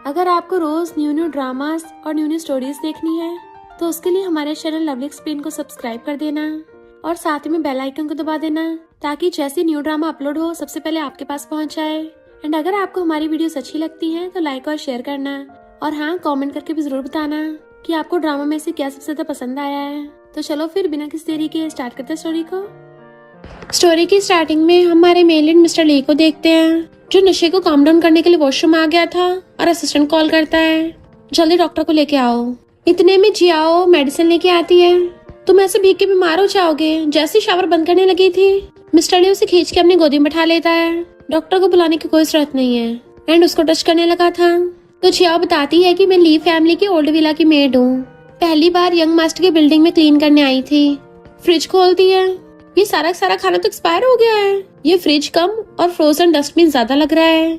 अगर आपको रोज new new dramas और न्यू न्यू स्टोरीज देखनी है तो उसके लिए हमारे चैनल लवली एक्सप्लेन को सब्सक्राइब कर देना और साथ में बेल आइकन को दबा देना ताकि जैसे न्यू ड्रामा अपलोड हो सबसे पहले आपके पास पहुंच जाए। एंड अगर आपको हमारी वीडियोस अच्छी लगती हैं तो लाइक और शेयर करना और हाँ, कमेंट करके भी जरूर बताना कि आपको ड्रामा में से क्या सबसे ज्यादा पसंद आया है। तो चलो फिर बिना किसी देरी के स्टार्ट करते हैं स्टोरी को। स्टोरी की स्टार्टिंग में हमारे मेन लीड मिस्टर ली को देखते हैं जो नशे को काम डाउन करने के लिए वॉशरूम आ गया था और असिस्टेंट कॉल करता है, जल्दी डॉक्टर को लेके आओ। इतने में जियाओ मेडिसिन लेके आती है। तुम ऐसे भीग के बीमार हो जाओगे। जैसे शावर बंद करने लगी थी मिस्टर ली उसे खींच के अपनी गोदी में बैठा लेता है। डॉक्टर को बुलाने की कोई जरूरत नहीं है एंड उसको टच करने लगा था तो जियाओ बताती है कि मैं ली फैमिली की ओल्ड विला की मेड हूँ। पहली बार यंग मास्टर की बिल्डिंग में क्लीन करने आई थी। फ्रिज खोलती है, ये सारा खाना तो एक्सपायर हो गया है। ये फ्रिज कम और फ्रोजन डस्टबिन ज्यादा लग रहा है।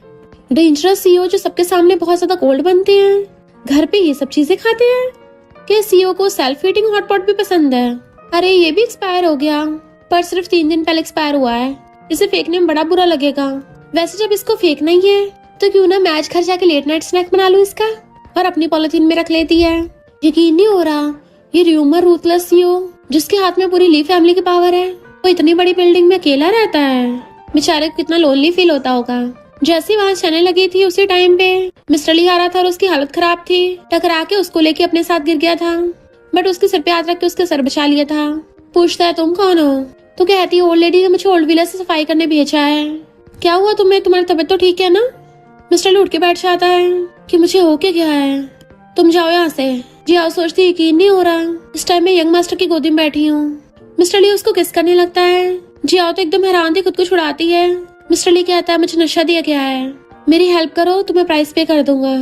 डेंजरस सीईओ जो सबके सामने बहुत ज्यादा कोल्ड बनते हैं, घर पे ये सब चीजें खाते हैं। क्या सीईओ को सेल्फ हीटिंग हॉटपॉट भी पसंद है? अरे ये भी एक्सपायर हो गया, पर सिर्फ 3 दिन पहले एक्सपायर हुआ है। इसे फेंकने में बड़ा बुरा लगेगा। वैसे जब इसको फेंकना ही है तो क्यों ना मैच घर जाके लेट नाइट स्नैक बना लूं इसका, और अपनी पॉलिथीन में रख लेती है। यकीन नहीं हो रहा ये र्यूमर रूथलेस सीईओ जिसके हाथ में पूरी ली फैमिली की पावर है, वो इतनी बड़ी बिल्डिंग में अकेला रहता है। बेचारे को कितना लोनली फील होता होगा। जैसे वहाँ चलने लगी थी उसी टाइम पे मिस्टर ली आ रहा था और उसकी हालत खराब थी। टकरा के उसको लेके अपने साथ गिर गया था, बट उसके सिर पे हाथ रख के उसके सर बचा लिया था। पूछता है तुम कौन हो? तो कहती है ओल्ड लेडी ने मुझे ओल्ड विला से सफाई करने भेजा है। क्या हुआ तुम्हें? तुम्हारी तबीयत तो ठीक है ना? मिस्टर ली उठ के बैठ जाता है कि मुझे हो के गया है, तुम जाओ यहाँ से। जी आओ सोचती यकीन नहीं हो रहा इस टाइम मैं यंग मास्टर की गोदी में बैठी हूँ। मिस्टर ली उसको किस करने लगता है। जियाओ तो एकदम हैरान थी, खुद को छुड़ाती है। मिस्टर ली कहता है मुझे नशा दिया गया है, मेरी हेल्प करो तो मैं प्राइस पे कर दूंगा।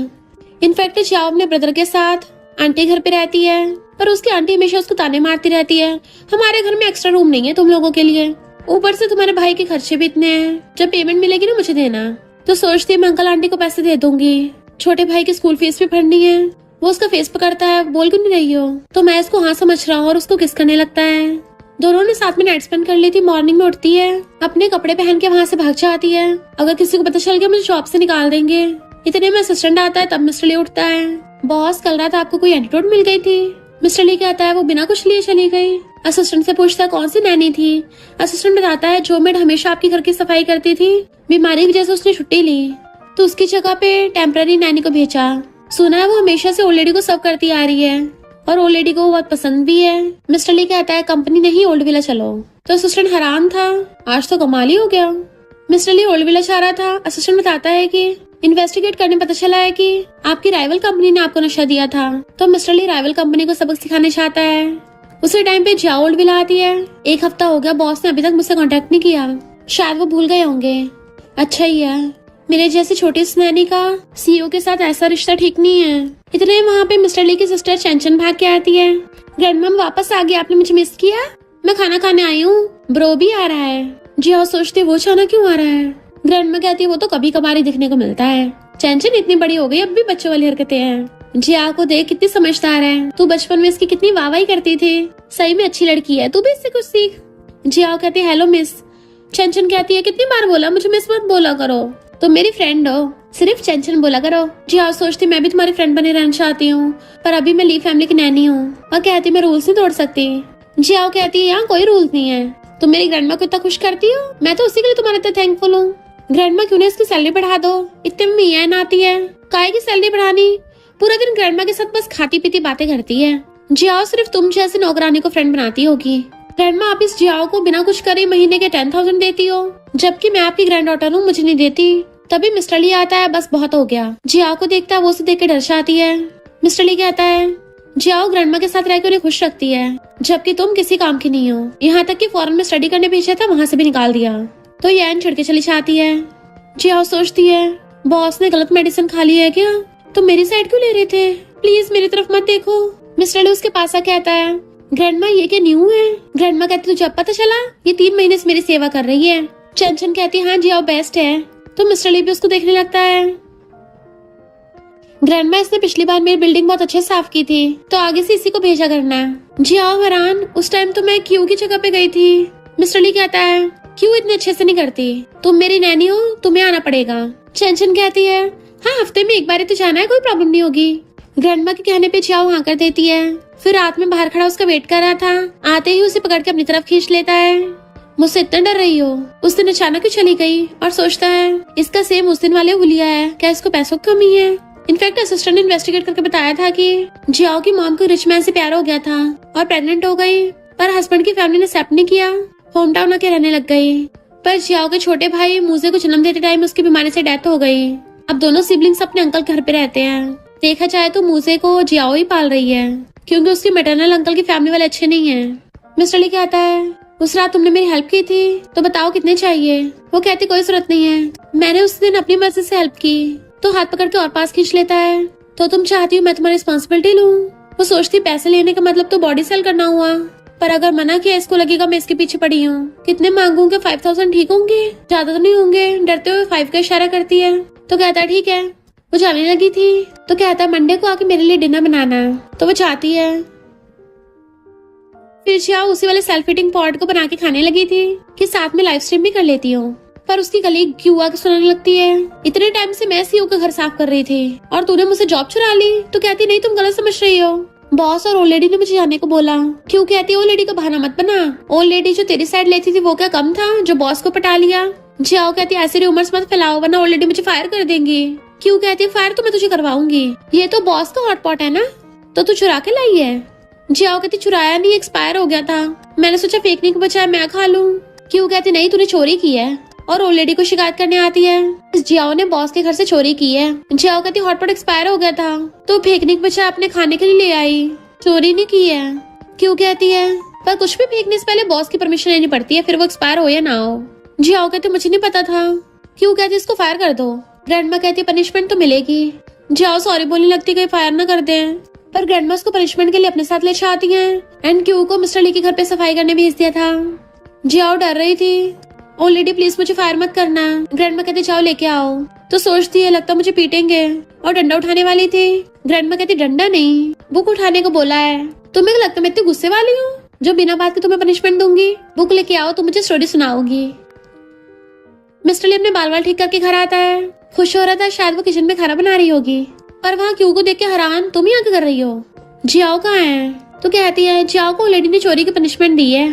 इनफैक्ट जियाओ अपने ब्रदर के साथ आंटी घर पे रहती है, पर उसकी आंटी हमेशा उसको ताने मारती रहती है, हमारे घर में एक्स्ट्रा रूम नहीं है तुम लोगों के लिए, ऊपर से तुम्हारे भाई के खर्चे भी इतने हैं, जब पेमेंट मिलेगी ना मुझे देना। तो सोचती है मैं अंकल आंटी को पैसे दे दूंगी, छोटे भाई की स्कूल फीस भी भरनी है। वो उसका फेस पकड़ता है, बोल क्यों नहीं रही हो? तो मैं इसको हाँ समझ रहा हूँ और उसको किस करने लगता है। दोनों ने साथ में नाइट स्पेंड कर ली थी। मॉर्निंग में उठती है, अपने कपड़े पहन के वहाँ से भाग जाती है, अगर किसी को पता चल गया मुझे जॉब से निकाल देंगे। इतने में असिस्टेंट आता है, तब मिस्टर ली उठता है। बॉस कल रात आपको कोई एंटीडोट मिल गई थी? मिस्टर ली कहता है वो बिना कुछ लिए चली गई। असिस्टेंट से पूछता है कौन सी नैनी थी? असिस्टेंट बताता है जो मेड हमेशा आपकी घर की सफाई करती थी, बीमारी की वजह से उसने छुट्टी ली तो उसकी जगह पे टेम्पररी नैनी को भेजा। सुना है वो हमेशा से ओल्ड लेडी को सर्व करती आ रही है और ओल्ड लेडी को वो बहुत पसंद भी है। मिस्टर ली कहता है कंपनी नहीं ओल्ड विला चलो। तो असिस्टेंट हैरान था, आज तो कमाल ही हो गया। मिस्टर ली ओल्ड विला जा रहा था। असिस्टेंट बताता है कि इन्वेस्टिगेट करने पता चला है कि आपकी राइवल कंपनी ने आपको नशा दिया था। तो मिस्टर ली राइवल कंपनी को सबक सिखाने चाहता है। उसी टाइम पे जियाओ ओल्ड विला आती है। 1 हफ्ता हो गया, बॉस ने अभी तक मुझसे कांटेक्ट नहीं किया, शायद वो भूल गए होंगे। अच्छा ही है, मेरे जैसी छोटी स्नैनी का सीईओ के साथ ऐसा रिश्ता ठीक नहीं है। इतने वहाँ पे मिस्टर ली की सिस्टर चंचन भाग के आती है। ग्रैंडमम वापस आ गई, आपने मुझे मिस किया? मैं खाना खाने आई हूँ, ब्रो भी आ रहा है। जियाओ सोचती वो अचानक क्यों आ रहा है। ग्रैंडमा कहती है वो तो कभी कभार ही दिखने को मिलता है, चंचन इतनी बड़ी हो गई अब भी बच्चों वाली हरकतें हैं। जियाओ को देख कितनी समझदार है, तू बचपन में इसकी कितनी वाहवाही करती थी, सही में अच्छी लड़की है, तू भी इससे कुछ सीख। जियाओ कहती है हेलो मिस। चंचन कहती है कितनी बार बोला मुझे मिस मत बोला करो, तुम मेरी फ्रेंड हो, सिर्फ चंचन बोला करो। जियाओ सोचती मैं भी तुम्हारी फ्रेंड बने रहना चाहती हूँ, पर अभी मैं ली फैमिली की नैनी हूँ। और कहती मैं रूल्स नहीं तोड़ सकती। जियाओ कहती है यहाँ कोई रूल नहीं है, तुम मेरी ग्रैंडमा को इतना खुश करती हो, मैं तो उसी के लिए तुम्हारे इतना थैंकफुल हूँ। ग्रैंडमा क्यों ना इसकी सैलरी बढ़ा दो, इतने में मियाँ आती है, काहे की सैलरी बढ़ानी, पूरा दिन ग्रैंडमा के साथ बस खाती पीती बातें करती है। जियाओ सिर्फ तुम जैसे नौकरानी को फ्रेंड बनाती होगी। ग्रैंडमा आप इस जियाओ को बिना कुछ करे महीने के 10,000 देती हो, जबकि मैं आपकी ग्रैंड डॉटर हूँ, मुझे नहीं देती। तभी मिस्टर ली आता है, बस बहुत हो गया। जियाओ को देखता है, वो उसे देख के डर जाती है। मिस्टर ली कहता है जियाओ ग्रैंडमा के साथ रहकर उन्हें खुश रखती है, जबकि तुम किसी काम की नहीं हो। यहाँ तक कि फॉरेन में स्टडी करने भेजा था, वहाँ से भी निकाल दिया। तो यैन छिड़ के चली जाती है। जियाओ सोचती है बॉस ने गलत मेडिसिन खा ली है क्या, तो मेरी साइड क्यों ले रहे थे, प्लीज मेरी तरफ मत देखो। मिस्टर ली उसके पास कहता है ग्रैंडमा ये क्या न्यू है? ग्रैंडमा कहती तुझे अब पता चला, ये 3 महीने से मेरी सेवा कर रही है। चंचन कहती है हाँ जियाओ बेस्ट है। तो मिस्टर ली भी उसको देखने लगता है। ग्रैंडमा इसने पिछली बार मेरी बिल्डिंग बहुत अच्छे से साफ की थी, तो आगे से इसी को भेजा करना है। जियाओ हैरान, उस टाइम तो मैं क्यू की जगह पे गई थी। मिस्टर ली कहता है क्यों इतने अच्छे से नहीं करती, तुम मेरी नैनी हो, तुम्हें आना पड़ेगा। चंचन कहती है हाँ, हफ्ते में एक बार ही तो जाना है, कोई प्रॉब्लम नहीं होगी। ग्रैंडमा के कहने पे जियाओ हाँ कर देती है। फिर रात में बाहर खड़ा उसका वेट कर रहा था, आते ही उसे पकड़ के अपनी तरफ खींच लेता है। मुझसे इतना डर रही हो? उस दिन अचानक क्यों चली गई? और सोचता है इसका सेम उस दिन वाले हुलिया है, क्या इसको पैसों की कमी है? इनफैक्ट असिस्टेंट ने इन्वेस्टिगेट करके बताया था कि जियाओ की मॉम को रिच मैन से प्यार हो गया था और प्रेग्नेंट हो गई, पर हस्बैंड की फैमिली ने एक्सेप्ट नहीं किया, होम टाउन आके रहने लग गई। पर जियाओ के छोटे भाई मूजे को जन्म देते टाइम उसकी बीमारी से डेथ हो गई। अब दोनों सिबलिंग्स अपने अंकल घर पे रहते हैं। देखा जाए तो मूजे को जियाओ ही पाल रही है, क्योंकि उसके मैटरनल अंकल की फैमिली वाले अच्छे नहीं है। मिस्टर ली कहता है उस रात तुमने मेरी हेल्प की थी, तो बताओ कितने चाहिए? वो कहती कोई जरूरत नहीं है, मैंने उस दिन अपनी मर्जी से हेल्प की। तो हाथ पकड़ के और पास खींच लेता है। तो तुम चाहती हो मैं तुम्हारी रिस्पॉन्सिबिलिटी लूं? वो सोचती पैसे लेने का मतलब तो बॉडी सेल करना हुआ, पर अगर मना किया इसको लगेगा मैं इसके पीछे पड़ी हूँ। कितने मांगूंगे? 5000 ठीक होंगे? ज्यादा तो नहीं होंगे? डरते हुए 5 का इशारा करती है। तो कहता है ठीक है। वो जाने लगी थी तो कहता है मंडे को आके मेरे लिए डिनर बनाना। तो वो चाहती है। फिर जियाओ उसी वाले सेल्फ ईटिंग पॉट को बना के खाने लगी थी कि साथ में लाइव स्ट्रीम भी कर लेती हूँ। पर उसकी कलीग क्यों आके सुनाने लगती है इतने टाइम से मैं सीईओ का घर साफ कर रही थी और तूने मुझसे जॉब चुरा ली। तो कहती नहीं तुम गलत समझ रही हो, बॉस और ओल्ड लेडी ने मुझे जाने को बोला। क्यों? कहती ओल्ड लेडी का बहाना मत बना, ओल्ड लेडी जो तेरी साइड लेती थी वो क्या कम था जो बॉस को पटा लिया? जियाओ कहती ऐसे रूमर्स मत फैलाओ वरना ओल्ड लेडी मुझे फायर कर देंगी। क्यों? कहती फायर तो मैं तुझे करवाऊंगी, ये तो बॉस का हॉटपॉट है ना, तो तू चुरा के लाई है। जियाओ कहती चुराया नहीं, एक्सपायर हो गया था, मैंने सोचा फेंकने के बजाय मैं खा लूं। क्यों? कहती नहीं तूने चोरी की है, और ओल्ड लेडी को शिकायत करने आती है जियाओ ने बॉस के घर से चोरी की है। जियाओ कहती हॉटपॉट एक्सपायर हो गया था तो फेंकने के बजाय अपने खाने के लिए ले आई, चोरी नहीं की है। क्यों? कहती है पर कुछ भी फेंकने से पहले बॉस की परमिशन लेनी पड़ती है, फिर वो एक्सपायर हो या ना हो। जियाओ कहती मुझे नहीं पता था। क्यों? कहती इसको फायर कर दो। ग्रैंडमा कहती पनिशमेंट तो मिलेगी। जियाओ सॉरी बोलने लगती कहीं फायर न कर दे, पर ग्रैंडमा उसको पनिशमेंट के लिए अपने साथ ले जाती है। एंड क्यू को मिस्टर ली के घर पे सफाई करने भेज दिया था। जियाओ डर रही थी। ओ लेडी प्लीज मुझे फायर मत करना। ग्रैंडमा कहती जाओ लेके आओ। तो सोचती है लगता मुझे पीटेंगे, और डंडा उठाने वाली थी। ग्रैंडमा कहती डंडा नहीं, बुक उठाने को बोला है। तुम्हें लगता मैं इतनी गुस्से वाली हूँ जो बिना बात के तुम्हें पनिशमेंट दूंगी? बुक लेके आओ तो मुझे स्टोरी सुनाओगी। मिस्टर ली अपने बाल ठीक करके घर आता है। खुश हो रहा था, शायद वो किचन में खाना बना रही होगी, पर वहाँ क्यू को देख के हैरान तुम यहाँ क्या कर रही हो? जियाओ कहाँ है? तो कहती है जियाओ को लेडी ने चोरी की पनिशमेंट दी है।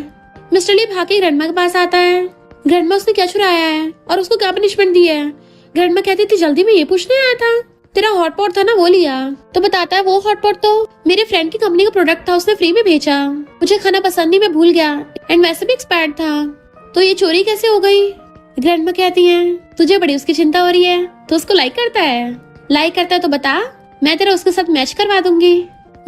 मिस्टर ली भाग के ग्रैंडमा के पास आता है। ग्रैंडमा उसने क्या चुराया है और उसको क्या पनिशमेंट दी है? ग्रैंडमा कहती थी जल्दी में ये पूछने आया था, तेरा हॉटपॉट था ना वो लिया। तो बताता है वो हॉटपॉट तो मेरे फ्रेंड की कंपनी का प्रोडक्ट था, उसने फ्री में भेजा, मुझे खाना पसंद नहीं, मैं भूल गया, एंड वैसे भी एक्सपायर्ड था, तो ये चोरी कैसे हो गई? ग्रैंडमा कहती है तुझे बड़ी उसकी चिंता हो रही है, तो उसको लाइक करता है? लाइक करता है तो बता, मैं तेरा उसके साथ मैच करवा दूंगी।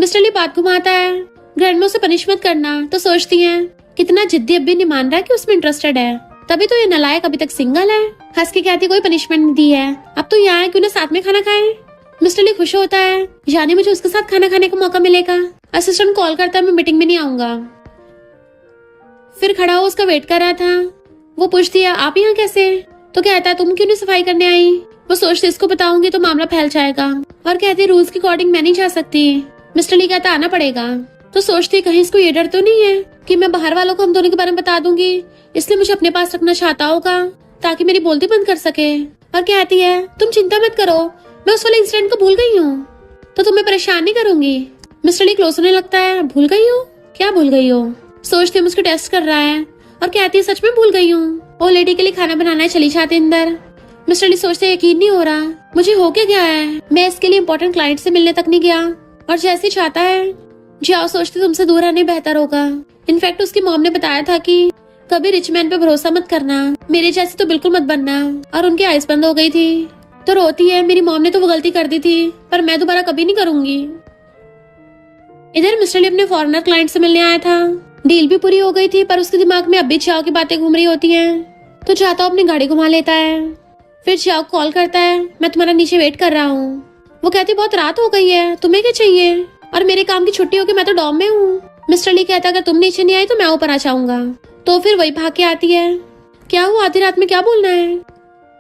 मिस्टर ली बात घुमाता है। ग्रैंडमा उसे पनिश मत करना, तो सोचती है कितना जिद्दी अभी नहीं मान रहा है कि उसमें इंटरेस्टेड है, तभी तो ये नालायक अभी तक सिंगल है। हंस के कहती कोई पनिशमेंट नहीं दी है, अब तो यहाँ है क्यों ना साथ में खाना खाए। मिस्टर ली खुश होता है, यानी मुझे उसके साथ खाना खाने का मौका मिलेगा। असिस्टेंट कॉल करता है मैं मीटिंग में नहीं आऊंगा। फिर खड़ा हो उसका वेट कर रहा था। वो पूछती है आप यहाँ कैसे? तो कहता है तुम क्यों नहीं सफाई करने आई? वो सोचती इसको बताऊंगी तो मामला फैल जाएगा, और कहती रूल्स के अकॉर्डिंग मैं नहीं जा सकती। मिस्टर ली कहता आना पड़ेगा। तो सोचती कहीं इसको ये डर तो नहीं है कि मैं बाहर वालों को हम दोनों के बारे में बता दूंगी, इसलिए मुझे अपने पास रखना चाहता होगा ताकि मेरी बोलती बंद कर सके। और कहती है तुम चिंता मत करो, मैं उस वाले इंसिडेंट को भूल गई हूँ, तो तुम्हें परेशान नहीं करूंगी। मिस्टर ली क्लोज होने लगता है। भूल गई हो? क्या भूल गई हो? सोचती है उसको टेस्ट कर रहा है, और कहती है सच में भूल गई हूँ। वो लेडी के लिए खाना बनाना है, चली जाती अंदर। मिस्टर ली सोचते यकीन नहीं हो रहा मुझे हो क्या गया है, मैं इसके लिए इम्पोर्टेंट क्लाइंट से मिलने तक नहीं गया, और जैसे चाहता है जाओ सोचते तुमसे दूर रहने बेहतर होगा। इनफैक्ट उसकी मॉम ने बताया था कि कभी रिच मैन पे भरोसा मत करना, मेरे जैसी तो बिल्कुल मत बनना, और उनकी आइज बंद हो गई थी। तो रोती है मेरी मॉम ने तो वो गलती कर दी थी, पर मैं दोबारा कभी नहीं करूंगी। इधर मिस्टर ली अपने फॉरेनर क्लाइंट से मिलने आया था। डील भी पूरी हो गई थी, पर उसके दिमाग में अब भी जियाओ की बातें घूम रही होती हैं। तो चाहता अपनी गाड़ी घुमा लेता है। फिर जियाओ कॉल करता है मैं तुम्हारा नीचे वेट कर रहा हूँ। वो कहती बहुत रात हो गई है, तुम्हें क्या चाहिए? और मेरे काम की छुट्टी होगी, मैं तो डॉम में हूँ। मिस्टर ली कहता अगर तुम नीचे नहीं आई तो मैं ऊपर आ जाऊंगा। तो फिर वही भाग के आती है। क्या हुआ आधी रात में, क्या बोलना है?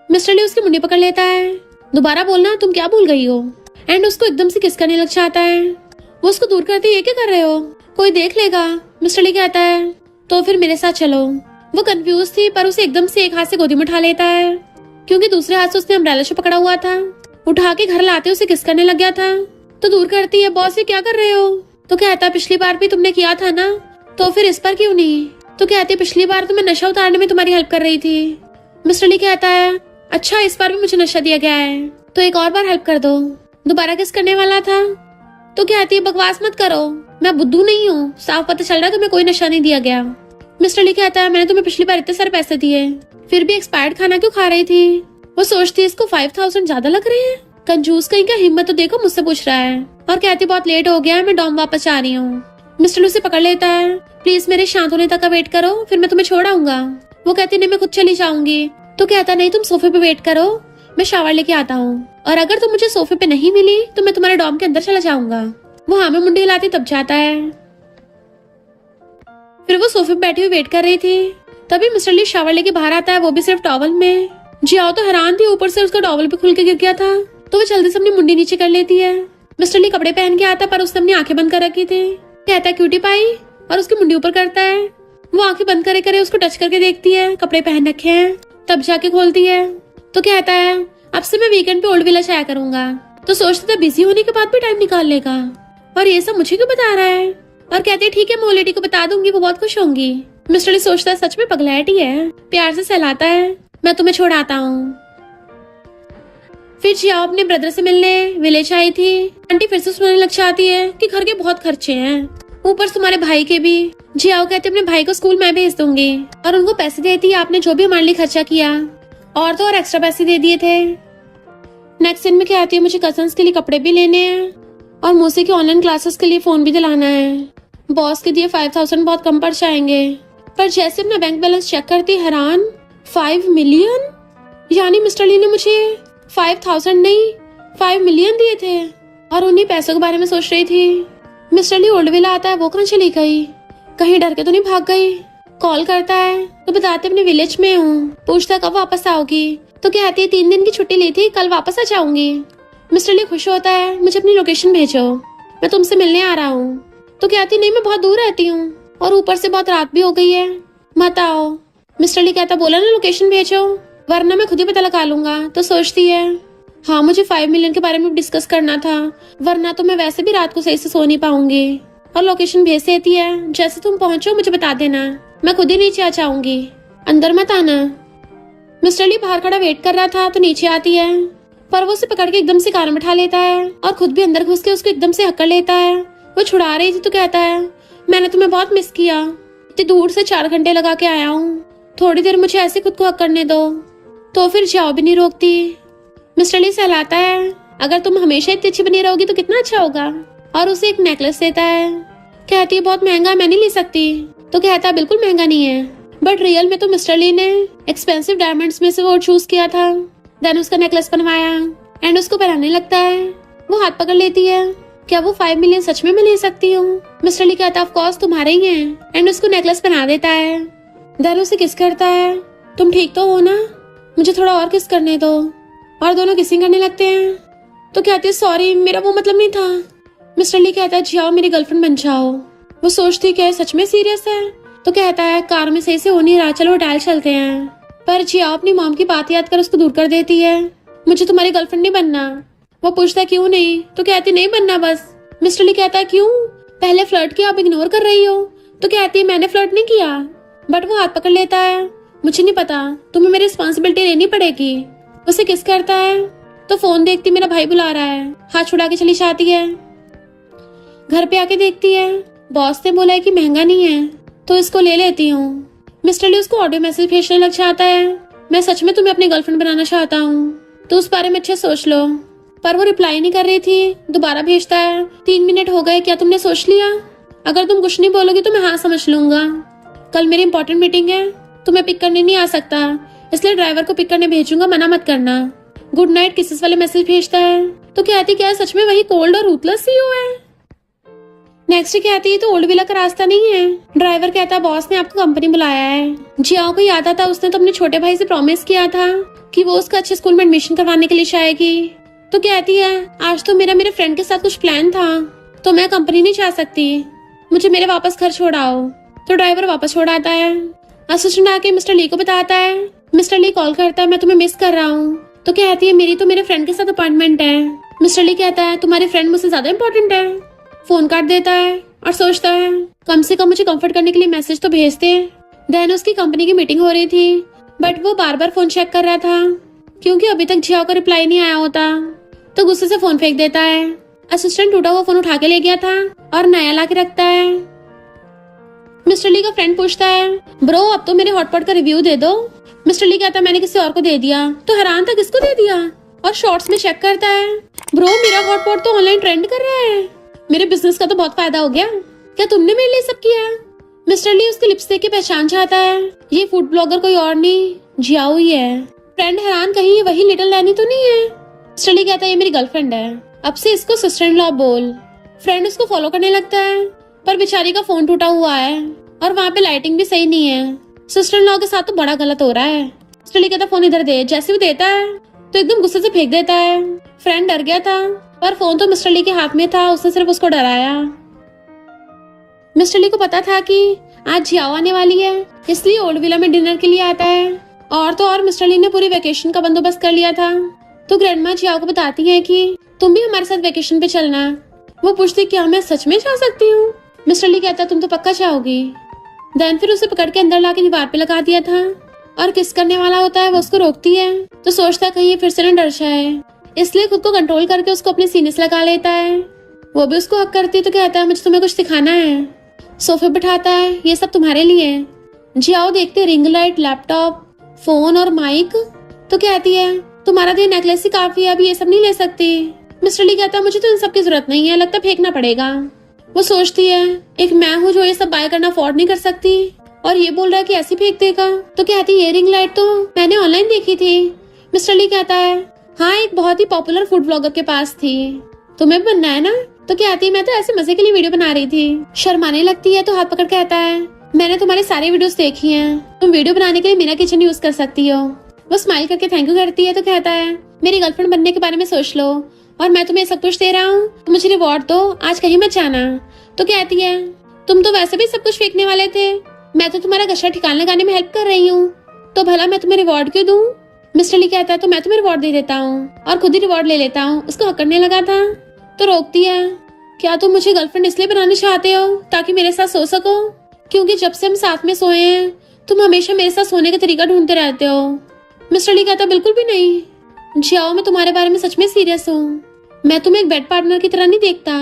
मिस्टर ली उसकी मुंडी पकड़ लेता है। दोबारा बोलना तुम क्या भूल गई हो? एंड उसको एकदम से किस करने लग जाता है। वो उसको दूर करती है ये क्या कर रहे हो, कोई देख लेगा। मिस्टर ली कहता है तो फिर मेरे साथ चलो। वो कंफ्यूज थी, पर उसे एकदम से एक हाथ से गोदी में उठा लेता है, क्योंकि दूसरे हाथ से उसने अम्ब्रेला से पकड़ा हुआ था। उठा के घर लाते उसे किस करने लग गया था। तो दूर करती है, बॉस ये क्या कर रहे हो? तो कहता पिछली बार भी तुमने किया था ना, तो फिर इस बार क्यों नहीं? तो कहती पिछली बार तो मैं नशा उतारने में तुम्हारी हेल्प कर रही थी। मिस्टर ली कहता है अच्छा इस बार भी मुझे नशा दिया गया है, तो एक और बार हेल्प कर दो। दोबारा किस करने वाला था? तो कहती है बकवास मत करो, मैं बुद्धू नहीं हूँ, साफ पता चल रहा है तुम्हें कोई नशा नहीं दिया गया। मिस्टर ली कहता है मैंने तुम्हें पिछली बार इतने सारे पैसे दिए, फिर भी एक्सपायर्ड खाना क्यों खा रही थी? वो सोचती है इसको 5000 ज्यादा लग रहे हैं, कंजूस कहीं का, हिम्मत तो देखो मुझसे पूछ रहा है। और कहती बहुत लेट हो गया है, मैं डॉम वापस जा रही हूँ। मिस्टर ली उसे पकड़ लेता है, प्लीज मेरे शांत होने तक का वेट करो, फिर मैं तुम्हें छोड़ आऊंगा। वो कहती नहीं मैं खुद चली जाऊंगी। तो कहता नहीं तुम सोफे पे वेट करो, मैं शावर लेके आता हूँ, और अगर तुम मुझे सोफे पे नहीं मिली तो मैं तुम्हारे डॉम के अंदर चला जाऊंगा। वो हाँ में मुंडी हिलाती तब जाता है। फिर वो सोफे पे बैठी हुई वेट कर रही थी, तभी मिस्टर ली शावर लेके बाहर आता है, वो भी सिर्फ टॉवल में। जियाओ तो हैरान थी, ऊपर से उसका टॉवल भी खुल के गिर गया था, तो वो जल्दी से अपनी मुंडी नीचे कर लेती है। मिस्टर ली कपड़े पहन के आता पर उसने अपनी आंखें बंद कर रखी थी। कहता है क्यूटी पाई, और उसकी मुंडी ऊपर करता है। वो आंखें बंद करे करे उसको टच करके देखती है, कपड़े पहन रखे हैं, तब जाके खोलती है। तो कहता है अब से मैं वीकेंड पे ओल्ड विला जाया करूंगा। तो सोचता था बिजी होने के बाद भी टाइम निकाल लेगा, और ये सब मुझे क्यों बता रहा है? और कहते ठीक है मैं ओल्ड लेडी को बता दूंगी, वो बहुत खुश होंगी। मिस्टर ली सोचता है सच में पगलैटी है, प्यार से सहलाता है, मैं तुम्हें छोड़ाता हूँ। फिर जियाओ अपने ब्रदर से मिलने विलेज आई थी। आंटी फिर से सुनाने लग जाती है कि घर के बहुत खर्चे हैं, ऊपर से तुम्हारे भाई के भी। जियाओ कहते अपने भाई को स्कूल मैं भेज दूंगी, और उनको पैसे देती है आपने जो भी हमारे लिए खर्चा किया, और तो और एक्स्ट्रा पैसे दे दिए थे। नेक्स्ट सीन में क्या आती है, मुझे कजन्स के लिए कपड़े भी लेने हैं, और मूसी की ऑनलाइन क्लासेस के लिए फोन भी दिलाना है। बॉस के दिए 5000 बहुत कम पड़ जाएंगे। पर जैसे अपना बैंक बैलेंस चेक करती हैरान, 5 मिलियन, यानी मिस्टर ली ने मुझे 5000 नहीं 5 मिलियन दिए थे, और उन्हीं पैसों के बारे में सोच रही थी। मिस्टर ली ओल्ड विला आता है, वो कहाँ चली गई? कहीं डर के तो नहीं भाग गई? कॉल करता है तो बताते अपने विलेज में हूँ, पूछता कब वापस आओगी? तो कहती है 3 दिन की छुट्टी ली थी, कल वापस आ जाऊंगी। मिस्टर ली खुश होता है, मुझे अपनी लोकेशन भेजो, मैं तुमसे मिलने आ रहा हूँ। तो कहती नहीं मैं बहुत दूर रहती हूँ, और ऊपर से बहुत रात भी हो गई है, मत आओ। मिस्टर ली कहता बोला ना लोकेशन भेजो, वरना मैं खुद ही पता लगा लूंगा। तो सोचती है हाँ मुझे 5 मिलियन के बारे में डिस्कस करना था, वरना तो मैं वैसे भी रात को सही से सो नहीं पाऊंगी। और लोकेशन भेज देती है, जैसे तुम पहुंचो मुझे बता देना, मैं खुद ही नीचे आ जाऊंगी, अंदर मत आना। मिस्टर ली बाहर खड़ा वेट कर रहा था, तो नीचे आती है, पर वो उसे पकड़ के एकदम से कार में उठा लेता है, और खुद भी अंदर घुस के उसको एकदम से हक्कर लेता है। वो छुड़ा रही थी तो कहता है मैंने तुम्हें बहुत मिस किया, इतनी दूर से 4 घंटे लगा के आया हूँ, थोड़ी देर मुझे ऐसे खुद को हक करने दो। तो फिर जियाओ भी नहीं रोकती। मिस्टर ली सहलाता है, अगर तुम हमेशा इतनी अच्छी बनी रहोगी तो कितना अच्छा होगा, और उसे एक नेकलेस देता है। कहती है बहुत महंगा, मैं नहीं ले सकती। तो कहता है बिल्कुल महंगा नहीं है, बट रियल में तो मिस्टर ली ने एक्सपेंसिव डायमंड्स में से वो चूज किया था। देन उसका नेकलेस बनवाया एंड उसको पहनाने लगता है। वो हाथ पकड़ लेती है, क्या वो 5 मिलियन सच में मैं ले सकती हूँ? मिस्टर ली कहता है ऑफ कोर्स तुम्हारे ही हैं, एंड उसको नेकलेस पहना देता है। देन उसे किस करता है, तुम ठीक तो हो ना, मुझे थोड़ा और किस करने दो। और दोनों किसिंग करने लगते हैं। तो कहती है सॉरी मेरा वो मतलब नहीं था। मिस्टर ली कहता है जियाओ मेरी गर्लफ्रेंड बन जाओ। वो सोचती क्या है सच में सीरियस है? तो कहता है कार में सही से हो नहीं रहा, चलो होटल चलते हैं। पर जियाओ अपनी मॉम की बात याद कर उसको दूर कर देती है, मुझे तुम्हारी गर्लफ्रेंड नहीं बनना। वो पूछता है क्यों नहीं? तो कहती नहीं बनना बस। मिस्टर ली कहता है क्यों, पहले फ्लर्ट किया अब इग्नोर कर रही हो? तो कहती है मैंने फ्लर्ट नहीं किया। बट वो हाथ पकड़ लेता है, मुझे नहीं पता, तुम्हें मेरी रिस्पॉन्सिबिलिटी लेनी पड़ेगी। उसे किस करता है तो फोन देखती मेरा भाई बुला रहा है, हाथ छुड़ा के चली जाती है। घर पे आके देखती है बॉस ने बोला है कि महंगा नहीं है, तो इसको ले लेती हूँ। मिस्टर ली उसको ऑडियो मैसेज भेजने लग जाता है, मैं सच में तुम्हें अपनी गर्लफ्रेंड बनाना चाहता हूँ, तो उस बारे में अच्छे सोच लो। पर वो रिप्लाई नहीं कर रही थी। दोबारा भेजता है, 3 मिनट हो गए, क्या तुमने सोच लिया? अगर तुम कुछ नहीं बोलोगी तो मैं हाँ समझ लूंगा। कल मेरी इंपॉर्टेंट मीटिंग है, तुम्हें पिक करने नहीं आ सकता, इसलिए ड्राइवर को पिक करने भेजूंगा, मना मत करना। गुड नाइट किसेस वाले मैसेज भेजता है। तो कहती क्या सच में वही कोल्ड और रूथलेस सीईओ है? नेक्स्ट कहती है तो ओल्ड विला का रास्ता नहीं है। ड्राइवर कहता बॉस ने आपको कंपनी बुलाया है। जियाओ को याद आता उसने तो अपने छोटे भाई से प्रॉमिस किया था कि वो उसका अच्छे स्कूल में एडमिशन करवाने के लिए जाएगी। तो कहती है आज तो मेरे फ्रेंड के साथ कुछ प्लान था, तो मैं कंपनी नहीं जा सकती, मुझे मेरे वापस घर छोड़ाओ। तो ड्राइवर वापस छोड़ाता है। असिस्टेंट आके मिस्टर ली को बताता है। मिस्टर ली कॉल करता है, मैं तुम्हें मिस कर रहा हूँ, तो कहती है मेरी तो मेरे फ्रेंड के साथ अपॉइंटमेंट है। मिस्टर ली कहता है तुम्हारी फ्रेंड मुझसे ज्यादा इम्पोर्टेंट है। फोन काट देता है और सोचता है कम से कम मुझे कंफर्ट करने के लिए मैसेज तो भेजते। देन उसकी कंपनी की मीटिंग हो रही थी, बट वो बार बार फोन चेक कर रहा था क्योंकि अभी तक जियाओ का रिप्लाई नहीं आया होता। तो गुस्से से फोन फेंक देता है। असिस्टेंट टूटा हुआ फोन उठा के ले गया था और नया ला के रखता है। मिस्टर ली का फ्रेंड पूछता है ब्रो अब तो मेरे हॉटपॉट का रिव्यू दे दो। मिस्टर ली कहता है मैंने किसी और को दे दिया। तो हैरान था किसको दे दिया और शॉर्ट्स में चेक करता है ब्रो मेरा हॉटपॉट तो ऑनलाइन ट्रेंड कर रहा है, मेरे बिजनेस का तो बहुत फायदा हो गया। क्या तुमने मेरे लिए सब किया? मिस्टर ली उसकी लिप्स देख के पहचान चाहता है ये फूड ब्लॉगर कोई और नहीं जियाओ ही है। फ्रेंड हैरान कहीं ये वही लिटिल लैनी तो नहीं है। मिस्टर ली कहता है ये मेरी गर्लफ्रेंड है, अब से इसको सिस्टर इन लॉ बोल। फ्रेंड उसको फॉलो करने लगता है पर बेचारी का फोन टूटा हुआ है और वहाँ पे लाइटिंग भी सही नहीं है। सिस्टर इन लॉ के साथ तो बड़ा गलत हो रहा है। मिस्टर ली कहता फोन इधर दे। जैसे वो देता है तो एकदम गुस्से से फेंक देता है। फ्रेंड डर गया था पर फोन तो मिस्टर ली के हाथ में था, उसने सिर्फ उसको डराया। मिस्टर ली को पता था कि आज जियाओ आने वाली है, इसलिए ओल्ड विला में डिनर के लिए आता है। और तो और मिस्टर ली ने पूरी वेकेशन का बंदोबस्त कर लिया था। तो ग्रैंडमा जियाओ को बताती है कि तुम भी हमारे साथ वेकेशन पे चलना। वो पूछती क्या मैं सच में जा सकती हूँ? मिस्टर ली कहता तुम तो पक्का चाहोगी। देन फिर उसे पकड़ के अंदर लाके दीवार पे लगा दिया था और किस करने वाला होता है वो उसको रोकती है। तो सोचता है कहीं ये फिर से न डर जाए, इसलिए खुद को कंट्रोल करके उसको अपने सीने से लगा लेता है। वो भी उसको हक करती है तो कहता है मुझे तुम्हें कुछ दिखाना है। सोफे बिठाता है ये सब तुम्हारे लिए। जियाओ देखते रिंग लाइट, लैपटॉप, फोन और माइक। तो कहती है तुम्हारा तो ये नेकलेस ही काफी है, अभी ये सब नहीं ले सकती। मिस्टर ली कहता है मुझे तो इन सब की जरूरत नहीं है, लगता फेंकना पड़ेगा। वो सोचती है एक मैं हूँ जो ये सब बाय करना अफोर्ड नहीं कर सकती और ये बोल रहा है कि ऐसे फेंक देगा। तो कहती है ये रिंग लाइट तो मैंने ऑनलाइन देखी थी। मिस्टर ली कहता है हाँ एक बहुत ही पॉपुलर फूड ब्लॉगर के पास थी, तुम्हें भी बनना है ना? तो कहती है मैं तो ऐसे मजे के लिए वीडियो बना रही थी। शर्माने लगती है तो हाथ पकड़ कहता है मैंने तुम्हारे सारे वीडियोस देखी हैं, तुम वीडियो बनाने के लिए मेरा किचन यूज कर सकती हो। वो स्माइल करके थैंक यू करती है तो कहता है मेरी गर्लफ्रेंड बनने के बारे में सोच लो और मैं तुम्हें सब कुछ दे रहा हूँ तो मुझे रिवॉर्ड दो, आज कहीं मत जाना। तो कहती है तुम तो वैसे भी सब कुछ फेंकने वाले थे, मैं तो तुम्हारा गशा ठिकाना लगाने में हेल्प कर रही हूँ, तो भला मैं तुम्हें रिवॉर्ड क्यों दूँ? मिस्टर ली कहता है तो मैं तुम्हें रिवॉर्ड दे देता हूँ और खुद ही रिवॉर्ड ले लेता हूँ। उसको हक करने लगा था तो रोकती है क्या तुम मुझे गर्लफ्रेंड इसलिए बनाना चाहते हो ताकि मेरे साथ सो सको? क्योंकि जब से हम साथ में सोए हैं तुम हमेशा मेरे साथ सोने का तरीका ढूंढते रहते हो। मिस्टर ली कहता बिल्कुल भी नहीं जियाओ, मैं तुम्हारे बारे में सच में सीरियस हूँ, मैं तुम्हें एक बेड पार्टनर की तरह नहीं देखता।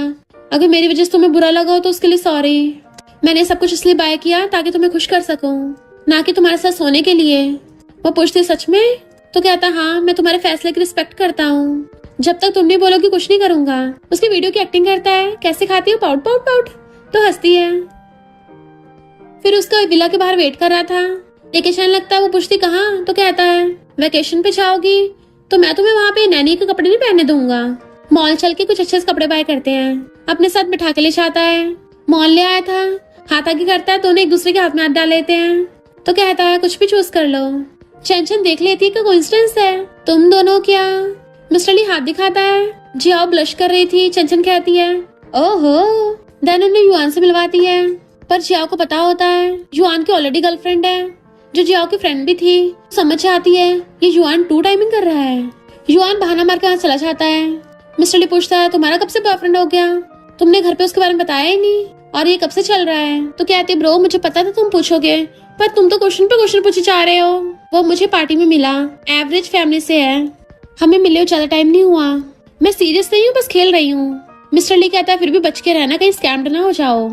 अगर मेरी वजह से तुम्हें बुरा लगा हो तो उसके लिए सॉरी। मैंने सब कुछ इसलिए बाय किया ताकि तुम्हें खुश कर सकूं, ना कि तुम्हारे साथ सोने के लिए। वो पूछती सच में? तो कहता हाँ मैं तुम्हारे फैसले की रिस्पेक्ट करता हूँ, जब तक तुम नहीं बोलोगी कुछ नहीं करूंगा। उसकी वीडियो की एक्टिंग करता है कैसे खाती है पाउट पाउट पाउट, तो हंसती है। फिर उसका विला के बाहर वेट कर रहा था, वेकेशन लगता है। वो पूछती कहाँ? तो कहता है वेकेशन पे जाओगी तो मैं तुम्हें वहाँ पे नैनी के कपड़े नहीं पहनने दूंगा। मॉल चल के कुछ अच्छे से कपड़े बाय करते हैं, अपने साथ बिठा के ले जाता है। मॉल ले आया था, हाथ आगे करता है, दोनों एक दूसरे के हाथ में हाथ डाल लेते हैं। तो कहता है कुछ भी चूज कर लो। चंचन देख लेती है कि कोइंसिडेंस है, तुम दोनों क्या? मिस्टर ली हाथ दिखाता है। जियाओ ब्लश कर रही थी। चंचन कहती है ओहो। देन उन्हें युआन से मिलवाती है, पर जियाओ को पता होता है युआन की ऑलरेडी गर्लफ्रेंड है जो जियाओ की फ्रेंड भी थी। समझ आती है ये युआन 2 टाइमिंग कर रहा है। युआन बहाना मार के वहाँ चला जाता है। मिस्टर ली पूछता है तुम्हारा कब से बॉयफ्रेंड हो गया? तुमने घर पे उसके बारे में बताया ही नहीं, और ये कब से चल रहा है? तो कहती ब्रो मुझे पता था तुम पूछोगे, पर तुम तो क्वेश्चन पे क्वेश्चन पूछे जा रहे हो। वो मुझे पार्टी में मिला, एवरेज फैमिली से है, हमें मिले ज्यादा टाइम नहीं हुआ। मैं सीरियस नहीं हूँ, बस खेल रही हूँ। मिस्टर ली कहता है फिर भी बच के रहना, कहीं स्कैम्ड ना हो जाओ।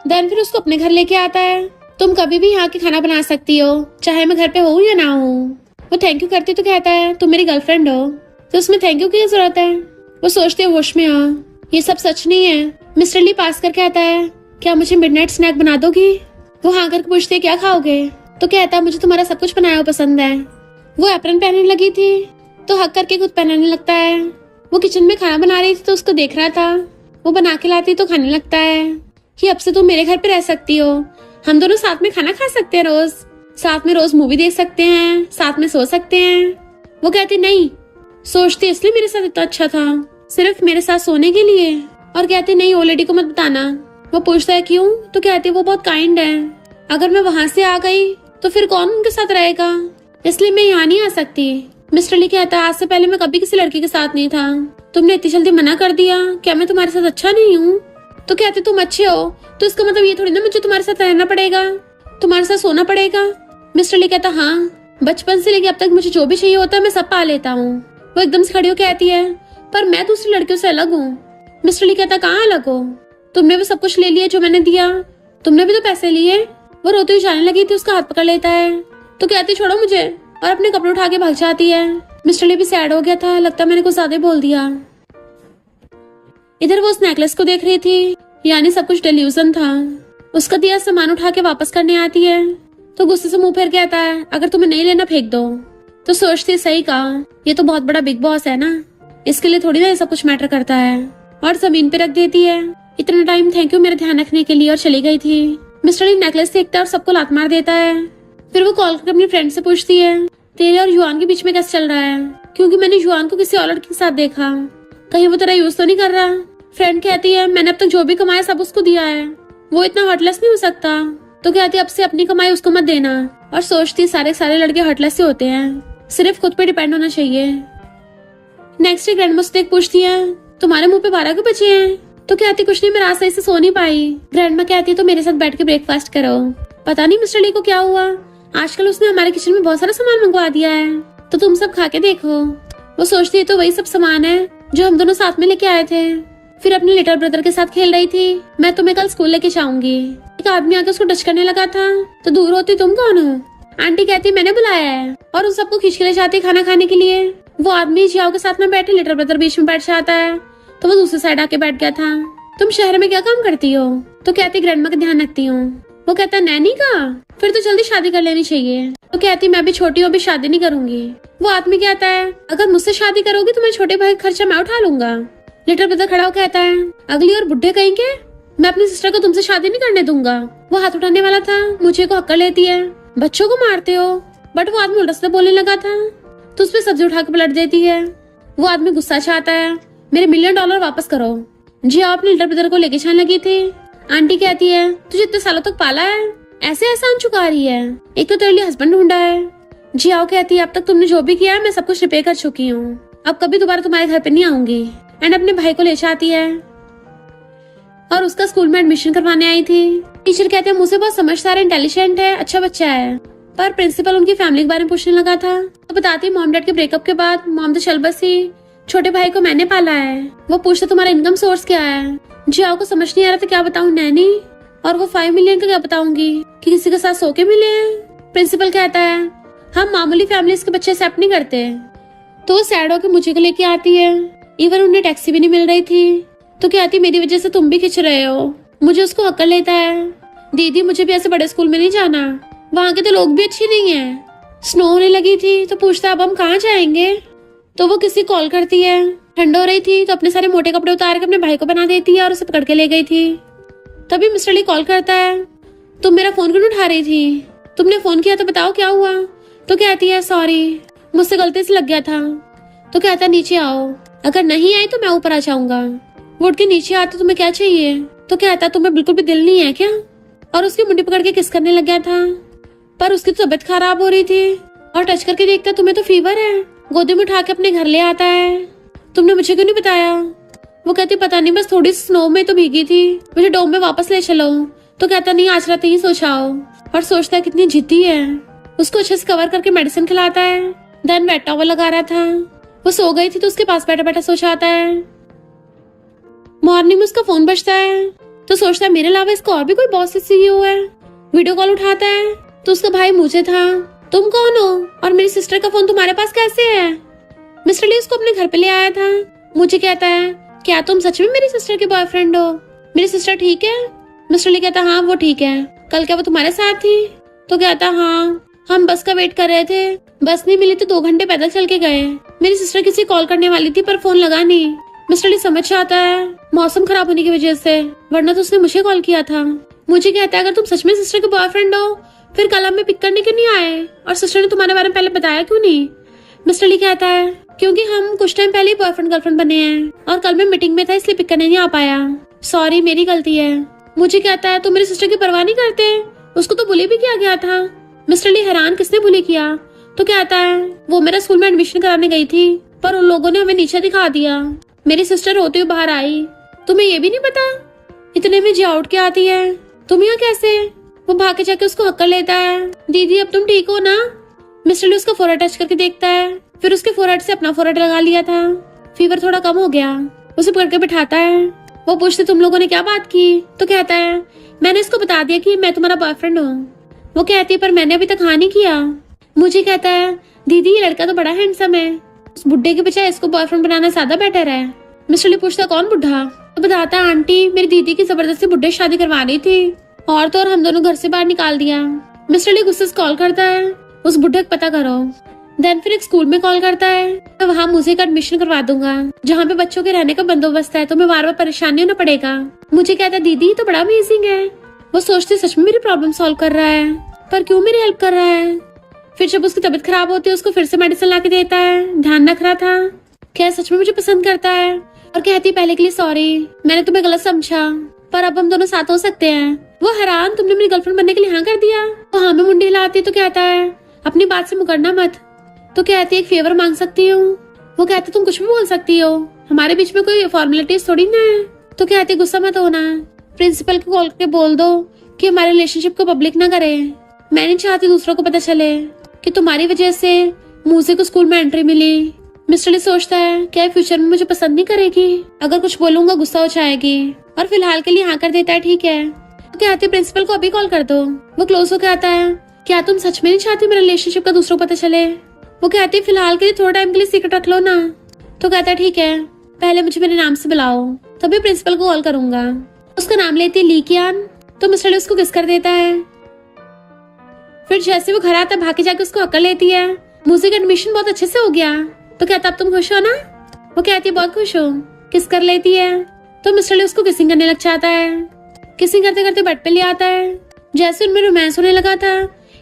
देन फिर उसको अपने घर लेके आता है। तुम कभी भी यहाँ के खाना बना सकती हो, चाहे मैं घर पे हूँ या ना हूँ। वो थैंक यू करती तो कहता है तुम मेरी गर्लफ्रेंड हो तो उसमें थैंक यू की जरूरत है। वो सोचते होश में ये सब सच नहीं है। मिस्टर ली पास करके आता है क्या मुझे मिडनाइट स्नैक बना दोगी? वो हाँ करके पूछते है क्या खाओगे? तो कहता है मुझे तुम्हारा सब कुछ बनाया हुआ पसंद है। वो एप्रन पहनने लगी थी तो हक करके खुद पहनाने लगता है। वो किचन में खाना बना रही थी तो उसको देख रहा था, वो बना के लाती तो खाने लगता है कि अब से तुम मेरे घर पे रह सकती हो, हम दोनों साथ में खाना खा सकते हैं, रोज साथ में रोज मूवी देख सकते हैं, साथ में सो सकते हैं। वो कहती नहीं, सोचती इसलिए मेरे साथ इतना अच्छा था, सिर्फ मेरे साथ सोने के लिए। और कहती नहीं ओ लेडी को मत बताना। वो पूछता है क्यों? तो कहती वो बहुत काइंड है, अगर मैं वहां से आ गई तो फिर कौन उनके साथ रहेगा, इसलिए मैं यहाँ नहीं आ सकती। मिस्टर ली कहता है आज से पहले मैं कभी किसी लड़की के साथ नहीं था, तुमने इतनी जल्दी मना कर दिया, क्या मैं तुम्हारे साथ अच्छा नहीं हूँ? तो कहते तुम अच्छे हो तो इसका मतलब ये थोड़ी ना मुझे तुम्हारे साथ रहना पड़ेगा, तुम्हारे साथ सोना पड़ेगा। मिस्टर ली कहता हाँ, बचपन से लेके अब तक मुझे जो भी चाहिए होता है मैं सब पा लेता हूँ। वो एकदम से खड़ी हो कहती है पर मैं दूसरी लड़कियों से अलग हूँ। मिस्टर ली कहता कहाँ अलग हो, तुमने भी सब कुछ ले लिया जो मैंने दिया, तुमने भी तो पैसे लिए। वो रोती हुई जाने लगी थी, उसका हाथ पकड़ लेता है तो कहती छोड़ो मुझे और अपने कपड़े उठा के भाग जाती है। मिस्टर ली भी सैड हो गया था, लगता मैंने कुछ ज्यादा बोल दिया। इधर वो उस नेकलेस को देख रही थी, यानी सब कुछ डिल्यूजन था। उसका दिया सामान उठा के वापस करने आती है तो गुस्से से मुंह फेर कहता है अगर तुम्हें नहीं लेना फेंक दो। तो सोचती सही कहा, ये तो बहुत बड़ा बिग बॉस है ना, इसके लिए थोड़ी ना ये सब कुछ मैटर करता है। और जमीन पे रख देती है। इतना टाइम थैंक यू मेरा ध्यान रखने के लिए, और चली गई थी। मिस्टर ली नेकलेस देखता है और सबको लात मार देता है। फिर वो कॉल करके अपनी फ्रेंड से पूछती है तेरे और युआन के बीच में कैसे चल रहा है, क्योंकि मैंने युआन को किसी और लड़के के साथ देखा, कहीं वो तेरा यूज तो नहीं कर रहा। फ्रेंड कहती है मैंने अब तक जो भी कमाया सब उसको दिया है, वो इतना हार्टलेस नहीं हो सकता। तो कहती है अब से अपनी कमाई उसको मत देना। और सोचती सारे लड़के हार्टलेस से होते हैं, सिर्फ खुद पे डिपेंड होना चाहिए। नेक्स्ट डे ग्रैंड माँ से देख पूछती है तुम्हारे मुंह पे 12 क्यों बचे हैं? तो कहती कुछ नहीं, मैं रात सही से सो नहीं पाई। ग्रैंड माँ कहती है तो मेरे साथ बैठ के ब्रेकफास्ट करो। पता नहीं मिस्टर ली को क्या हुआ, आजकल उसने हमारे किचन में बहुत सारा सामान मंगवा दिया है, तो तुम सब खा के देखो। वो सोचती है तो वही सब सामान है जो हम दोनों साथ में लेके आए थे। फिर अपने लिटिल ब्रदर के साथ खेल रही थी, मैं तुम्हें कल स्कूल लेके जाऊंगी। एक आदमी आके उसको टच करने लगा था, तो दूर होती तुम कौन हो? आंटी कहती मैंने बुलाया है, और उन सबको खींच के ले जाती खाना खाने के लिए। वो आदमी जियाओ के साथ में बैठे, लिटिल ब्रदर बीच में बैठ जाता है, तो वो दूसरी साइड आके बैठ गया था। तुम शहर में क्या काम करती हो? तो कहती ग्रैंड माँ का ध्यान रखती हूँ। वो कहता नैनी का, फिर तो जल्दी शादी कर लेनी चाहिए। तो कहती मैं भी छोटी हूँ, अभी शादी नहीं करूंगी। वो आदमी कहता है अगर मुझसे शादी करोगी तो मेरे छोटे भाई का खर्चा मैं उठा लूंगा। लिटिल ब्रदर खड़ा हो कहता है अगली और बुढ़े कहेंगे मैं अपनी सिस्टर को तुमसे शादी नहीं करने दूंगा। वो हाथ उठाने वाला था, मुझे को हक्कर लेती है बच्चों को मारते हो, बट वो आदमी उल्टा सीधा बोलने लगा था तो उस पर सब्जी उठा के पलट देती है। वो आदमी गुस्सा चाहता है मेरे $1 मिलियन वापस करो। जी आप लिटिल ब्रदर को लेके जाने लगी थी। आंटी कहती है तुझे इतने सालों तक पाला है, ऐसे एहसान चुका रही है, एक तो तेरे लिए हस्बैंड ढूंढा है। जी आओ कहती है अब तक तुमने जो भी किया है मैं सब कुछ रिपे कर चुकी हूँ, अब कभी दोबारा तुम्हारे घर पे नहीं आऊंगी। एंड अपने भाई को ले जाती है और उसका स्कूल में एडमिशन करवाने आई थी। टीचर कहते हैं मुझसे बहुत समझदार, इंटेलिजेंट है, अच्छा बच्चा है। पर प्रिंसिपल उनकी फैमिली के बारे में पूछने लगा था तो बताती मॉम डैड के ब्रेकअप के बाद मॉम तो चल बसी, छोटे भाई को मैंने पाला है। वो पूछता तुम्हारा इनकम सोर्स क्या है? जियाओ को समझ नहीं आ रहा था क्या बताऊं नैनी, और वो 5 मिलियन का क्या बताऊंगी कि किसी के साथ सो के मिले हैं। प्रिंसिपल कहता है हम मामूली फैमिलीज के बच्चे एक्सेप्ट नहीं करते। तो वो सैड होकर मुझे को लेके आती है। इवन उन्हें टैक्सी भी नहीं मिल रही थी तो कहती मेरी वजह से तुम भी खिंच रहे हो। मुझे उसको हक्कर लेता है दीदी मुझे भी ऐसे बड़े स्कूल में नहीं जाना, वहाँ के तो लोग भी अच्छे नहीं है। स्नो होने लगी थी तो पूछता अब हम कहाँ जाएंगे। तो वो किसी कॉल करती है, ठंड हो रही थी तो अपने सारे मोटे कपड़े उतार के अपने भाई को बना देती है और उसे पकड़ के ले गई थी। तभी मिस्टर ली कॉल करता है तुम मेरा फोन क्यों उठा रही थी, तुमने फोन किया तो बताओ क्या हुआ। तो कहती है सॉरी मुझसे गलती से लग गया था। तो कहता नीचे आओ, अगर नहीं आई तो मैं ऊपर आ जाऊंगा। वो उठ के नीचे आते तुम्हें क्या चाहिए? तो कहता तुम्हें बिल्कुल भी दिल नहीं है क्या? और उसकी मुंडी पकड़ के किस करने लग गया था। पर उसकी तबीयत खराब हो रही थी और टच करके देखता तुम्हें तो फीवर है। गोदी में उठा के अपने घर ले आता है, तुमने मुझे क्यों नहीं बताया? वो कहती पता नहीं बस थोड़ी स्नो में तो भीगी थी, मुझे डोम में वापस ले चलो। तो कहता नहीं आज रात ही सोचाओ। और सोचता है कितनी जिद्दी है। उसको अच्छे से कवर करके मेडिसिन खिलाता है। देन वेट टॉवल लगा रहा था। वो सो गई थी तो उसके पास बैठा बैठा सोचाता है। मॉर्निंग में उसका फोन बजता है तो सोचता है मेरे अलावा इसको और भी कोई बॉस सीईओ है। वीडियो कॉल उठाता है तो उसका भाई मुझे था, तुम कौन हो और मेरी सिस्टर का फोन तुम्हारे पास कैसे है? मिस्टर ली उसको अपने घर पे ले आया था। मुझे कहता है क्या तुम सच में मेरी सिस्टर के बॉयफ्रेंड हो? मेरी सिस्टर ठीक है? मिस्टर ली कहता हाँ वो ठीक है। कल क्या वो तुम्हारे साथ थी? तो कहता हाँ हम बस का वेट कर रहे थे, बस नहीं मिली तो 2 घंटे पैदल चल के गए। मेरी सिस्टर किसी कॉल करने वाली थी पर फोन लगा नहीं। मिस्टर ली समझ आता है मौसम खराब होने की वजह से, वरना तो उसने मुझे कॉल किया था। मुझे कहता है अगर तुम सच में सिस्टर के बॉयफ्रेंड हो फिर कल हमें पिक करने क्यों नहीं आए और सिस्टर ने तुम्हारे बारे में पहले बताया क्यों नहीं? मिस्टर ली कहता है क्योंकि हम कुछ टाइम पहले ही बॉयफ्रेंड गर्लफ्रेंड बने हैं और कल मैं मीटिंग में था इसलिए पिक करने नहीं आ पाया, सॉरी मेरी गलती है। मुझे कहता है तुम मेरी सिस्टर की परवाह नहीं करते, उसको तो बुली भी किया गया था। मिस्टर ली हैरान किसने बुली किया? तो कहता है वो मेरा स्कूल में एडमिशन कराने गई थी पर उन लोगों ने हमें नीचे दिखा दिया। मेरी सिस्टर रोते हुए बाहर आई। तुम्हें ये भी नहीं पता? इतने में जिया उठ के आती है। तुम यहाँ कैसे? वो भाग के जाके उसको हक्कर लेता है। दीदी अब तुम ठीक हो ना? मिस्टर ली उसका फोरहेड टच करके देखता है, फिर उसके फोरहेड से अपना फोरहेड लगा लिया था। फीवर थोड़ा कम हो गया। उसे पकड़ के बिठाता है। वो पूछते तुम लोगों ने क्या बात की? तो कहता है मैंने इसको बता दिया कि मैं तुम्हारा बॉयफ्रेंड हूँ। वो कहती है पर मैंने अभी तक हाँ नहीं किया। मुझे कहता है दीदी ये लड़का तो बड़ा हैंडसम है, उस बुड्ढे के बजाय इसको बॉयफ्रेंड बनाना ज्यादा बेटर है। मिस्टर ली पूछता कौन बुढ़ा? तो बताता आंटी मेरी दीदी की जबरदस्ती बुड्ढे शादी करवा रही थी और तो और हम दोनों घर से बाहर निकाल दिया। मिस्टर ली गुस्से से कॉल करता है उस बुड्ढे को पता करो। देन फिर एक स्कूल में कॉल करता है मैं वहाँ मुझे का एडमिशन करवा दूंगा जहाँ पे बच्चों के रहने का बंदोबस्त है, तो मैं बार बार परेशान नहीं होना पड़ेगा। मुझे कहता है दीदी तो बड़ा अमेजिंग है। वो सोचते सच में मेरी प्रॉब्लम सॉल्व कर रहा है, पर क्यों मेरी हेल्प कर रहा है? फिर जब उसकी तबीयत खराब होती है उसको फिर से मेडिसिन ला के देता है। ध्यान रख रहा था क्या सच में मुझे पसंद करता है। और कहती पहले के लिए सॉरी, मैंने तुम्हें गलत समझा, पर अब हम दोनों साथ हो सकते हैं। वो हैरान तुमने मेरी गर्लफ्रेंड बनने के लिए हाँ कर दिया? तो हाँ में मुंडी हिलाती तो कहता है अपनी बात से मुकरना मत। तो कहती है एक फेवर मांग सकती हूँ। वो कहती तुम कुछ भी बोल सकती हो, हमारे बीच में कोई फॉर्मेलिटीज थोड़ी ना है। तो कहती गुस्सा मत होना, प्रिंसिपल को कॉल करके बोल दो कि हमारे रिलेशनशिप को पब्लिक ना करे। मैं नहीं चाहती दूसरों को पता चले कि तुम्हारी वजह से मूसे को स्कूल में एंट्री मिली। मिस्टर ली सोचता है क्या फ्यूचर में मुझे पसंद नहीं करेगी, अगर कुछ बोलूंगा गुस्सा हो जाएगी, और फिलहाल के लिए हाँ कर देता है ठीक है। तो कहती है प्रिंसिपल को अभी कॉल कर दो। वो क्लोज होकर आता है क्या तुम सच में नहीं चाहती मेरे रिलेशनशिप का दूसरों को पता चले? वो कहती है फिलहाल के लिए थोड़ा टाइम के लिए सीक्रेट रख लो ना। तो कहता है ठीक है पहले मुझे मेरे नाम से बुलाओ तभी प्रिंसिपल को कॉल करूंगा। उसका नाम लेती है ली कियान। तो मिस्टर ली उसको किस कर देता है। फिर जैसे वो घर आता है भाग के जाके उसको हक्कर लेती है। म्यूजिक एडमिशन बहुत अच्छे से हो गया। तो कहता अब तुम खुश हो ना? वो कहती है बहुत खुश हो। किस कर लेती है। तो मिस्टर ली उसको किसिंग करने लग जाता है। किसिंग करते करते बेड पे ले आता है। जैसे उनमें रोमांस होने लगा था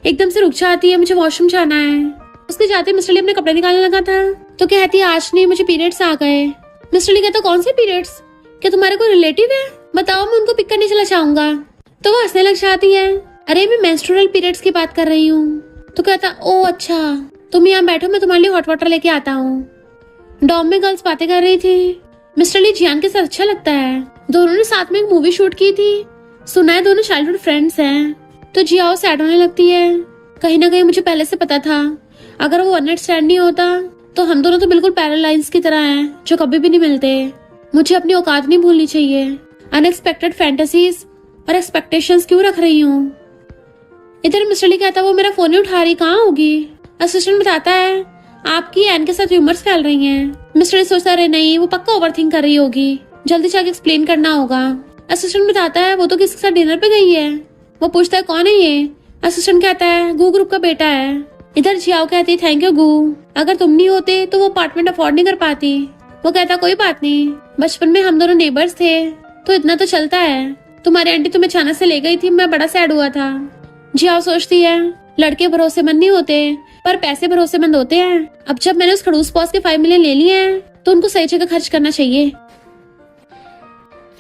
एकदम से रुक जाती है मुझे वॉशरूम जाना है। उसके जाते मिस्टर ली अपने कपड़े निकालने लगा था। तो कहती है आज नहीं मुझे पीरियड्स आ गए। मिस्टर ली कहता कौन से पीरियड्स? क्या तुम्हारे कोई रिलेटिव है? बताओ मैं उनको पिक करने चला जाऊंगा। तो वो हंसने लग जाती है अरे मैं मेंस्ट्रुअल पीरियड्स की बात कर रही हूँ। तो कहता ओ अच्छा तुम यहाँ बैठो मैं तुम्हारे लिए हॉट वाटर लेके आता हूँ। डॉम में गर्ल्स बातें कर रही थी। मिस्टर ली जियान के साथ अच्छा लगता है। दोनों ने साथ में एक मूवी शूट की थी। सुना है दोनों चाइल्डहुड फ्रेंड्स हैं। तो जियाओ सैड होने लगती है। कहीं ना कहीं मुझे पहले से पता था अगर वो वन नाइट स्टैंड नहीं होता तो हम दोनों तो बिल्कुल पैरालाइज की तरह हैं जो कभी भी नहीं मिलते। मुझे अपनी औकात नहीं भूलनी चाहिए। अनएक्सपेक्टेड फैंटेसीज और एक्सपेक्टेशंस क्यों रख रही हूँ। इधर मिस्टर ली कहता वो मेरा फोन नहीं उठा रही, कहाँ होगी? असिस्टेंट बताता है आपकी एन के साथ र्यूमर्स फैल रही हैं। मिस्टर ली सोचता रहे नहीं वो पक्का ओवरथिंक कर रही होगी, जल्दी जाके एक्सप्लेन करना होगा। असिस्टेंट बताता है वो तो किसके साथ डिनर पे गई है। वो पूछता है कौन है ये? असिस्टेंट कहता है गू ग्रुप का बेटा है। इधर जियाओ कहती है थैंक यू गू, अगर तुम नहीं होते तो वो अपार्टमेंट अफोर्ड नहीं कर पाती। वो कहता कोई बात नहीं, बचपन में हम दोनों नेबर्स थे तो इतना तो चलता है। तुम्हारी आंटी तुम्हें अचानक से ले गई थी, मैं बड़ा सैड हुआ था। जियाओ सोचती है लड़के भरोसेमंद नहीं होते पर पैसे भरोसेमंद होते हैं। अब जब मैंने उस खड़ूस बॉस के 5 मिलियन ले लिए हैं तो उनको सही जगह खर्च करना चाहिए।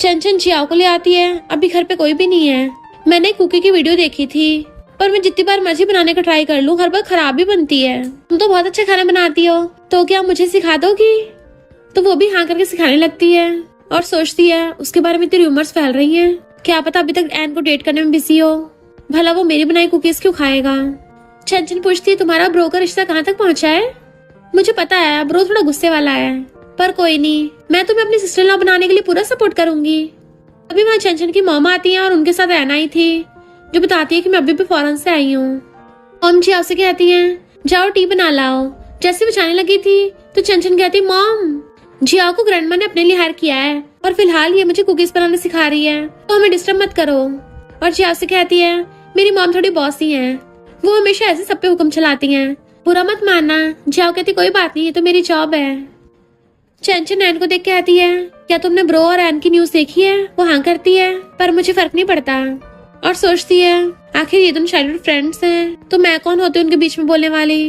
चंचन जियाओ को ले आती है। अभी घर पे कोई भी नहीं है। मैंने कुकी की वीडियो देखी थी पर मैं जितनी बार मर्जी बनाने का ट्राई कर लूं हर बार खराब भी बनती है। तुम तो बहुत अच्छा खाना बनाती हो, तो क्या मुझे सिखा दोगी? तो वो भी हाँ करके सिखाने लगती है और सोचती है उसके बारे में इतनी रूमर्स फैल रही हैं, क्या पता अभी तक एन को डेट करने में बिजी हो, भला वो मेरी बनाई कुकीज क्यों खाएगा। चंचन पूछती है तुम्हारा ब्रो का रिश्ता कहाँ तक पहुँचा है? मुझे पता है ब्रो थोड़ा गुस्से वाला है पर कोई नहीं, मैं तुम्हें अपनी सिस्टर इन लॉ बनाने के लिए पूरा सपोर्ट करूंगी। अभी वहाँ चंचन की मॉम आती है और उनके साथ रहना ही थी जो बताती है कि मैं अभी भी फॉरेन से आई हूँ। मॉम जियाओ से कहती हैं जाओ टी बना लाओ। जैसे वो जाने लगी थी तो चंचन कहती मॉम जियाओ को ग्रैंडमा ने अपने लिए हायर किया है और फिलहाल ये मुझे कुकीज बनाना सिखा रही है तो हमें डिस्टर्ब मत करो। और जियाओ से कहती है मेरी मॉम थोड़ी बॉसी है, वो हमेशा ऐसे सब पे हुक्म चलाती हैं, बुरा मत मानना। जियाओ कहती कोई बात नहीं ये तो मेरी जॉब है। चंचन एन को देख के आती है क्या तुमने ब्रो और एन की न्यूज देखी है? वो हाँ करती है पर मुझे फर्क नहीं पड़ता और सोचती है आखिर ये दोनों चाइल्डहुड फ्रेंड्स हैं तो मैं कौन होती उनके बीच में बोलने वाली।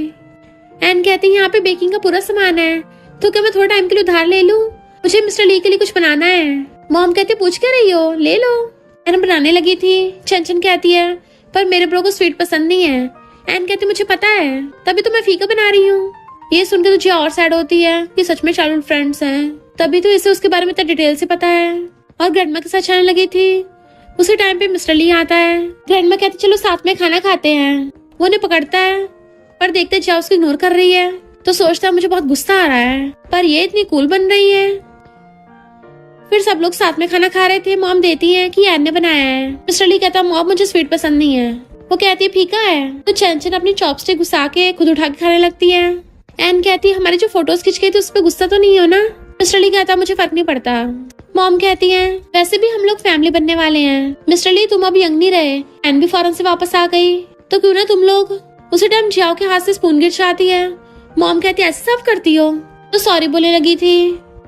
एन कहती है यहाँ पे बेकिंग का पूरा सामान है तो क्या मैं थोड़ा टाइम के लिए उधार ले लूं? मुझे मिस्टर ली के लिए कुछ बनाना है। मॉम कहती है पूछ क्या रही हो, ले लो। एन बनाने लगी थी। चंचन कहती है पर मेरे ब्रो को स्वीट पसंद नहीं है एन कहती मुझे पता है, तभी तो मैं फीका बना रही हूँ। ये सुनकर तुझे और सैड होती है कि सच में चाइल्डहुड फ्रेंड्स हैं, तभी तो इसे उसके बारे में इतना डिटेल से पता है और ग्रैंडमा के साथ चलने लगी थी। उसी टाइम पे मिस्टर ली आता है। ग्रैंडमा कहती चलो साथ में खाना खाते हैं। वो उन्हें पकड़ता है पर देखते जिया उसको इग्नोर कर रही है तो सोचता है मुझे बहुत गुस्सा आ रहा है, पर ये इतनी कूल बन रही है। फिर सब लोग साथ में खाना खा रहे थे। मॉम देती है कि एन ने बनाया है। मिस्टर ली कहता मॉम मुझे स्वीट पसंद नहीं है। वो कहती है फीका है, तो चैन अपनी चॉपस्टिक घुसा के खुद उठा के खाने लगती है। एन कहती है हमारी जो फोटोज खींच गई थी उस पर गुस्सा तो नहीं हो ना। मिस्टर ली कहता मुझे फर्क नहीं पड़ता। मॉम कहती है वैसे भी हम लोग फैमिली बनने वाले हैं। मिस्टर ली तुम अभी यंग नहीं रहे, एन भी फॉरेन से वापस आ गई, तो क्यों ना तुम लोग। उसी टाइम जियाओ के हाथ से स्पून गिर जाती है। मॉम कहती है ऐसे सब करती हो, तो सॉरी बोलने लगी थी।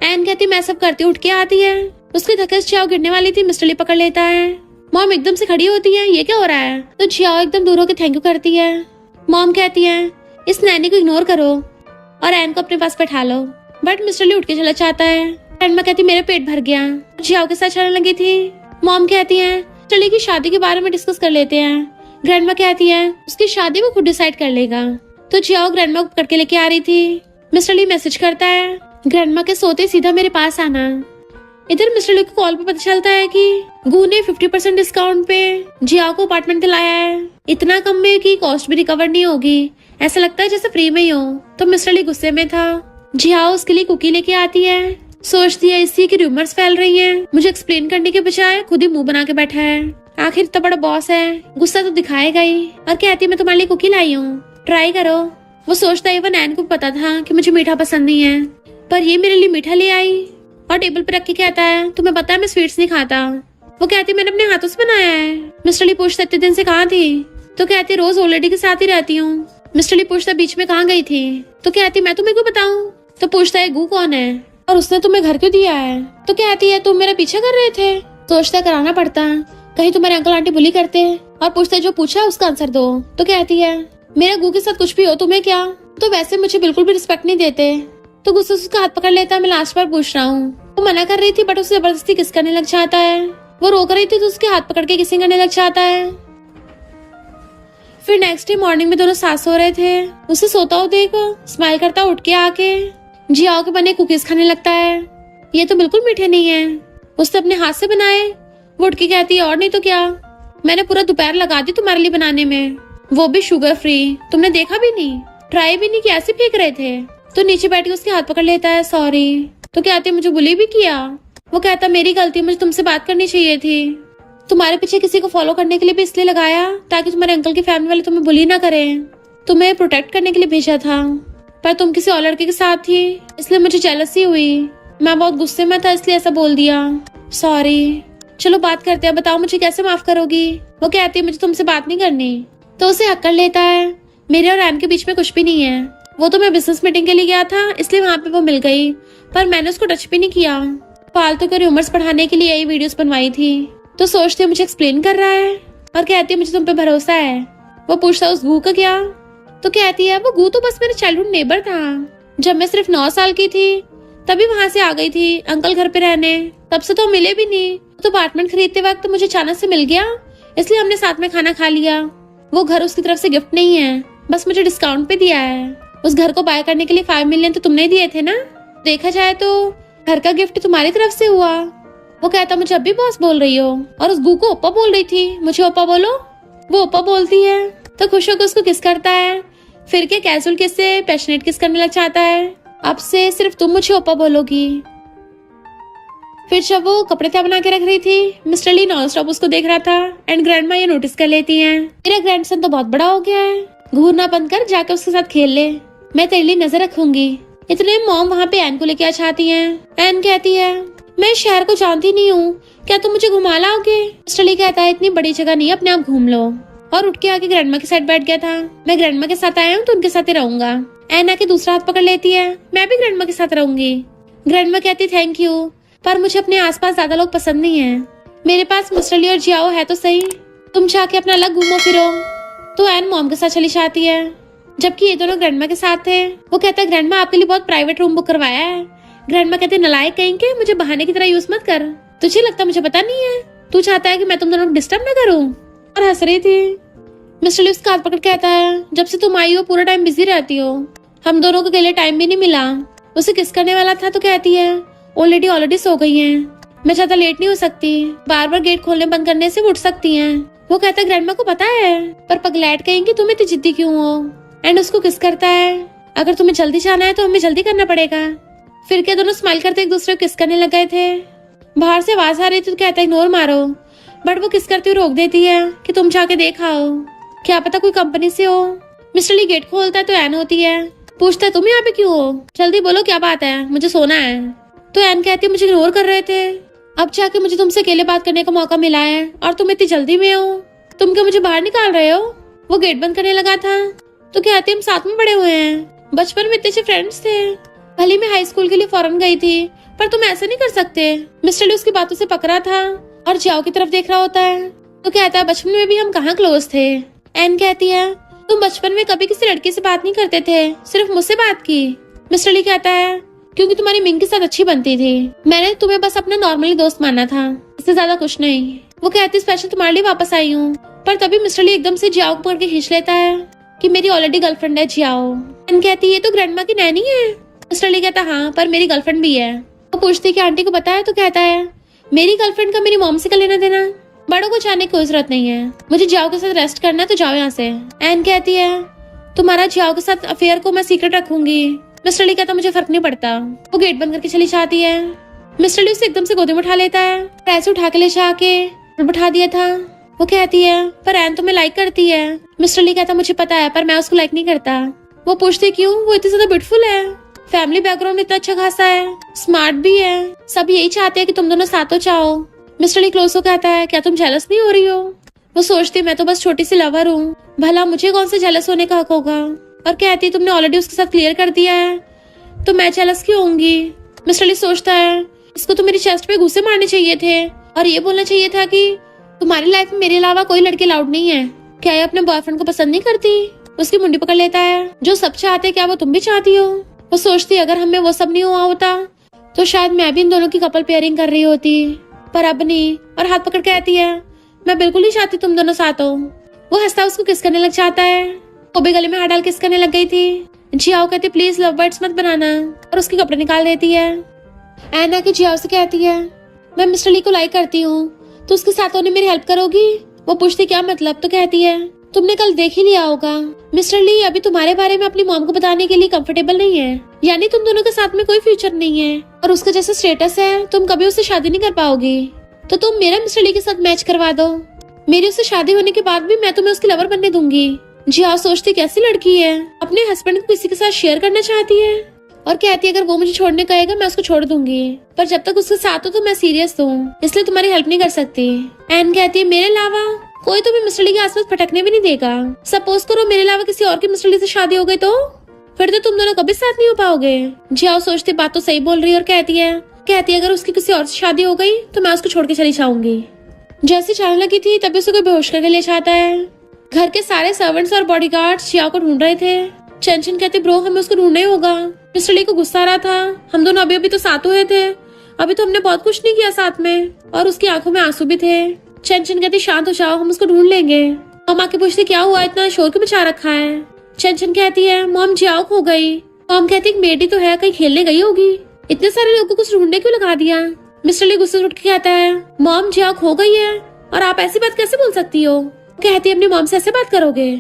एन कहती मैं सब करती उठ के आती है। उसके धक्के से जियाओ गिरने वाली थी, मिस्टर ली पकड़ लेता है। मॉम एकदम से खड़ी होती है, ये क्या हो रहा है। तो जियाओ एकदम दूर होकर थैंक यू करती है। मॉम कहती है इस नैनी को इग्नोर करो और एन को अपने पास बैठा लो, बट मिस्टर ली उठ के चला जाता है। ग्रैंडमा कहती मेरा पेट भर गया। जियाओ के साथ चलने लगी थी। मॉम कहती है मिस्टर ली की शादी के बारे में डिस्कस कर लेते हैं। ग्रैंडमा कहती है उसकी शादी वो खुद डिसाइड कर लेगा। तो जियाओ ग्रैंडमा को पकड़ के लेके आ रही थी। मिस्टर ली मैसेज करता है ग्रैंडमा के सोते सीधा मेरे पास आना। इधर मिस्टर ली को कॉल पे पता चलता है कि गू ने 50% डिस्काउंट पे जियाओ को अपार्टमेंट दिलाया है, इतना कम में कि कॉस्ट भी रिकवर नहीं होगी, ऐसा लगता है जैसे फ्री में ही हो। तो मिस्टर ली गुस्से में था। जियाओ उसके लिए कुकी लेके आती है। सोचती है इसी की रूमर्स फैल रही हैं, मुझे एक्सप्लेन करने के बजाय खुद ही मुंह बना के बैठा है। आखिर इतना बड़ा बॉस है, गुस्सा तो दिखाएगा ही। और कहती है मैं तुम्हारे लिए कुकी लाई हूँ, ट्राई करो। वो सोचता है इवन एन को पता था कि मुझे मीठा पसंद नहीं है, पर ये मेरे लिए मीठा ले आई और टेबल पर रख के कहता है तुम्हें पता है मैं स्वीट्स नहीं खाता। वो कहती मैंने अपने हाथों से बनाया है। मिस्टर ली पूछता इतने दिन से कहाँ थी। तो कहती रोज ओल्ड लेडी के साथ ही रहती हूँ। मिस्टर ली पूछता बीच में कहाँ गई थी। तो कहती मैं तुम्हें क्यों बताऊँ। तो पूछता है गू कौन है और उसने तुम्हें घर क्यों दिया है। तो कहती है तुम मेरा पीछा कर रहे थे। सोचता कराना पड़ता, कहीं तुम्हारे अंकल आंटी बुली करते। और पूछता जो पूछा उसका आंसर दो। तो कहती है मेरा गू के साथ कुछ भी हो तुम्हें क्या। तो वैसे मुझे बिल्कुल भी रिस्पेक्ट नहीं देते। तो गुस्से से उसका हाथ पकड़ लेता है मैं लास्ट बार पूछ रहा हूँ। वो मना कर रही थी बट उसे जबरदस्ती किस करने लग जाता है। वो रोक रही थी तो उसके हाथ पकड़ के किसिंग करने लग जाता है। फिर नेक्स्ट डे मॉर्निंग में दोनों साथ सो रहे थे। उसे सोता हुआ देख स्माइल करता उठ के आके जियाओ के बने कुकीज खाने लगता है। ये तो बिल्कुल मीठे नहीं है, उसने अपने हाथ से बनाए। वो उठ के कहती है और नहीं तो क्या, मैंने पूरा दोपहर लगा दी तुम्हारे लिए बनाने में, वो भी शुगर फ्री, तुमने देखा भी नहीं, ट्राई भी नहीं किया, ऐसे फेंक रहे थे। तो नीचे बैठ के उसके हाथ पकड़ लेता है सॉरी। तो कहती मुझे बुली भी किया। वो कहता मेरी गलती, मुझे तुमसे बात करनी चाहिए थी। तुम्हारे पीछे किसी को फॉलो करने के लिए भी इसलिए लगाया ताकि तुम्हारे अंकल की फैमिली वाले तुम्हें बुली ना करें। तुम्हें प्रोटेक्ट करने के लिए भेजा था, पर तुम किसी और लड़के के साथ थी, इसलिए मुझे जेलसी हुई। मैं बहुत गुस्से में था इसलिए ऐसा बोल दिया, सॉरी। चलो बात करते हैं, बताओ मुझे कैसे माफ करोगी। वो कहती है मुझे तुमसे बात नहीं करनी। तो उसे हक कर लेता है मेरे और एन के बीच में कुछ भी नहीं है। वो तो मैं बिजनेस मीटिंग के लिए गया था इसलिए वहाँ पे वो मिल गई, पर मैंने उसको टच भी नहीं किया। फालतू के रूमर्स पढ़ाने के लिए यही वीडियोस बनवाई थी। तो सोचती है मुझे एक्सप्लेन कर रहा है और कहती है मुझे तुम पे भरोसा है। वो पूछता है उस गू का क्या। तो कहती है वो गू तो बस मेरे चाइल्डहुड नेबर था। जब मैं सिर्फ 9 साल की थी तभी वहाँ से आ गई थी अंकल घर पे रहने, तब से तो मिले भी नहीं। तो अपार्टमेंट खरीदते वक्त मुझे अचानक से मिल गया इसलिए हमने साथ में खाना खा लिया। वो घर उसकी तरफ से गिफ्ट नहीं है, बस मुझे डिस्काउंट पे दिया है। उस घर को बाय करने के लिए 5 मिलियन तो तुमने दिए थे ना। देखा जाए तो घर का गिफ्ट तुम्हारी तरफ से हुआ। वो कहता मुझे अब भी बॉस बोल रही हो, और उस गू को ओप्पा बोल रही थी, मुझे ओप्पा बोलो। वो ओप्पा बोलती है तो खुश होकर उसको किस करता है। फिर क्या कैजुअल किस से पैशनेट किस करने लग जाता है। अब से सिर्फ तुम मुझे ओप्पा बोलोगी। फिर जब वो कपड़े तय बना के रख रही थी, मिस्टर ली नॉन स्टॉप उसको देख रहा था एंड ग्रैंडमा ये नोटिस कर लेती हैं मेरा ग्रैंडसन तो बहुत बड़ा हो गया है, घूरना बंद कर जाकर उसके साथ खेल ले, मैं तेरे लिए नजर रखूंगी। इतने मॉम वहाँ पे एन को लेके आ जाती हैं। एन कहती है मैं शहर को जानती नहीं हूँ, क्या तुम मुझे घुमा लाओगे। मिस्टर ली कहता है इतनी बड़ी जगह नहीं, अपने आप घूम लो, और उठ के आके ग्रैंडमा के साथ बैठ गया था। मैं ग्रैंडमा के साथ आया हूँ तो उनके साथ ही रहूंगा। एन आके दूसरा हाथ पकड़ लेती है, मैं भी ग्रैंडमा के साथ रहूंगी। ग्रैंडमा कहती थैंक यू, पर मुझे अपने आसपास ज्यादा लोग पसंद नहीं है। मेरे पास मिस्टर ली और जियाओ है तो सही, तुम जाके अपना अलग घूमो फिरो। तो एन मॉम के साथ चली जाती है, जबकि ये दोनों ग्रैंडमा के साथ थे। वो कहता है ग्रैंडमा आपके लिए बहुत प्राइवेट रूम बुक करवाया है। ग्रैंडमा कहते नलायक कहीं के, मुझे बहाने की तरह यूज मत कर, तुझे लगता मुझे पता नहीं है, तू चाहता है कि मैं तुम दोनों को डिस्टर्ब न करूं। और हंस रही थी। मिस्टर ली उसका हाथ पकड़ के कहता है, जब से तुम आई हो पूरा टाइम बिजी रहती हो, हम दोनों को अकेले टाइम भी नहीं मिला। उसे किस करने वाला था तो कहती है, ऑलरेडी सो गई हैं, मैं ज्यादा लेट नहीं हो सकती, बार बार गेट खोलने बंद करने से उठ सकती हैं। वो कहता है, ग्रैंडमा को पता है, पर पगलैट कहेंगी तुम इतनी जिद्दी क्यों हो। एंड उसको किस करता है, अगर तुम्हें जल्दी जाना है तो हमें जल्दी करना पड़ेगा। फिर क्या दोनों स्माइल करते एक दूसरे को किस करने लग गए थे। बाहर से आवाज आ रही थी तो कहता है, इग्नोर मारो, बट वो किस करते हुए रोक देती है कि तुम जाके देख आओ, क्या पता कोई कंपनी से हो। मिस्टर ली गेट खोलता है तो एन होती है, पूछता है, तुम यहाँ पे क्यों हो, जल्दी बोलो क्या बात है, मुझे सोना है। तो एन कहती है, मुझे इग्नोर कर रहे थे, अब जाके मुझे तुमसे अकेले बात करने का मौका मिला है और तुम इतनी जल्दी में हो, तुम क्या मुझे बाहर निकाल रहे हो। वो गेट बंद करने लगा था तो कहती है, हम साथ में बड़े हुए हैं, बचपन में इतने अच्छे फ्रेंड्स थे, भले मैं हाई स्कूल के लिए फॉरेन गई थी, पर तुम ऐसे नहीं कर सकते। मिस्टर ली उसकी बातों से पकड़ा था और जियाओ की तरफ देख रहा होता है तो कहता है, बचपन में भी हम कहाँ क्लोज थे। एन कहती है, तुम बचपन में कभी किसी लड़के से बात नहीं करते थे, सिर्फ मुझसे बात की। मिस्टर ली कहता है, क्योंकि तुम्हारी मिंग के साथ अच्छी बनती थी, मैंने तुम्हें बस अपना नॉर्मली दोस्त माना था, इससे ज्यादा कुछ नहीं। वो कहती, स्पेशल तुम्हारे लिए वापस आई हूँ। पर तभी मिस्टर ली एकदम से जियाओ को पकड़ के खींच लेता है कि मेरी ऑलरेडी गर्लफ्रेंड है जियाओ। एन कहती है, ये तो ग्रैंडमा की नैनी है। मिस्टर ली कहता, हाँ पर मेरी गर्लफ्रेंड भी है। वो पूछती कि आंटी को पता है तो कहता है, मेरी गर्लफ्रेंड का मेरी मॉम से का लेना देना, बड़ों को जाने की कोई जरूरत नहीं है, मुझे जियाओ के साथ रेस्ट करना है तो जाओ यहाँ से। एन कहती है, तुम्हारा जियाओ के साथ अफेयर को मैं सीक्रेट रखूंगी। मिस्टर ली कहता, मुझे फर्क नहीं पड़ता। वो गेट बंद करके चली जाती है। मिस्टर ली उसे एकदम से गोदी में उठा लेता है, पैसे उठा के ले जाके बैठा दिया था। वो कहती है, पर एन तुम्हें लाइक करती है। मिस्टर ली कहता, मुझे पता है, पर मैं उसको लाइक नहीं करता। वो पूछती क्यों, वो इतनी ज्यादा ब्यूटीफुल है, फैमिली बैकग्राउंड इतना अच्छा खासा है, स्मार्ट भी है, सब यही चाहते हैं कि तुम दोनों साथ हो जाओ। मिस्टर ली क्लोज हो कहता है, क्या तुम जेलस नहीं हो रही हो। वो सोचती, मैं तो बस छोटी सी लवर हूँ, भला मुझे कौन से जेलस होने का हक होगा। और कहती, तुमने ऑलरेडी उसके साथ क्लियर कर दिया है तो मैं जेलस क्यों होंगी। मिस्टर ली सोचता है, इसको तो मेरी चेस्ट पे घूंसे मारने चाहिए थे और ये बोलना चाहिए था कि तुम्हारी लाइफ में मेरे अलावा कोई लड़के अलाउड नहीं है। क्या ये अपने बॉयफ्रेंड को पसंद नहीं करती। उसकी मुंडी पकड़ लेता है, जो सब चाहते क्या वो तुम भी चाहती हो। वो सोचती, अगर हमें वो सब नहीं हुआ होता तो शायद मैं भी इन दोनों की कपल पेयरिंग कर रही होती, पर अब नहीं। और हाथ पकड़ के कहती है, मैं बिल्कुल नहीं चाहती तुम दोनों साथ हो। वो हंसता उसको किस करने लग जाता है, वो भी गले में हाथ डाल किस करने लग गई थी। जियाओ कहती, प्लीज लव बर्ड्स मत बनाना, और उसके कपड़े निकाल देती है। एना की जियाओ से कहती है, मैं मिस्टर ली को लाइक करती हूँ तो उसके साथ होने मेरी हेल्प करोगी। वो पूछती, क्या मतलब। तो कहती है, तुमने कल देख ही लिया होगा, मिस्टर ली अभी तुम्हारे बारे में अपनी मॉम को बताने के लिए कंफर्टेबल नहीं है, यानी तुम दोनों के साथ में कोई फ्यूचर नहीं है और उसका जैसा स्टेटस है तुम कभी उससे शादी नहीं कर पाओगी। तो तुम मेरा मिस्टर ली के साथ मैच करवा दो, मेरी उससे शादी होने के बाद भी मैं तुम्हें उसकी लवर बनने दूंगी। जियाओ सोचती, कैसी लड़की है, अपने हस्बैंड को किसी के साथ शेयर करना चाहती है और कहती है, अगर वो मुझे छोड़ने कहेगा मैं उसको छोड़ दूंगी, पर जब तक उसके साथ हो तो मैं सीरियस हूँ, इसलिए तुम्हारी हेल्प नहीं कर सकती। एन कहती है, मेरे अलावा कोई तुम्हें मिस्टर ली के आसपास भटकने भी नहीं देगा। सपोज करो मेरे अलावा किसी और की मिस्टर ली से शादी हो गई तो फिर तो तुम दोनों कभी साथ नहीं हो पाओगे। जियाओ सोचती, बात तो सही बोल रही है और कहती है अगर उसकी किसी और से शादी हो गई तो मैं उसको छोड़ के चली जाऊंगी। जैसे जाने लगी थी तभी उसे कोई बेहोश करके ले जाता है। घर के सारे सर्वेंट्स और बॉडीगार्ड्स जियाओ को ढूंढ रहे थे। चेंचन कहती, ब्रो हमें उसको ढूंढना ही होगा। मिस्टर ली को गुस्सा आ रहा था, हम दोनों अभी तो साथ हुए थे, अभी तो हमने बहुत कुछ नहीं किया साथ में, और उसकी आंखों में आंसू भी थे। चेंचन कहती, शांत हो जाओ, हम उसको ढूंढ लेंगे। मॉम आके पूछती, क्या हुआ, इतना शोर क्यों मचा रखा है। चेंचन कहती है, मॉम जियाओ खो गई। मॉम कहती, मेडी तो है, कहीं खेलने गई होगी, इतने सारे लोगों को ढूंढने क्यों लगा दिया। मिस्टर ली गुस्से से उठ के कहता है, मॉम जियाओ खो गई है और आप ऐसी बात कैसे बोल सकती हो। कहती है, अपनी मॉम से ऐसे बात करोगे।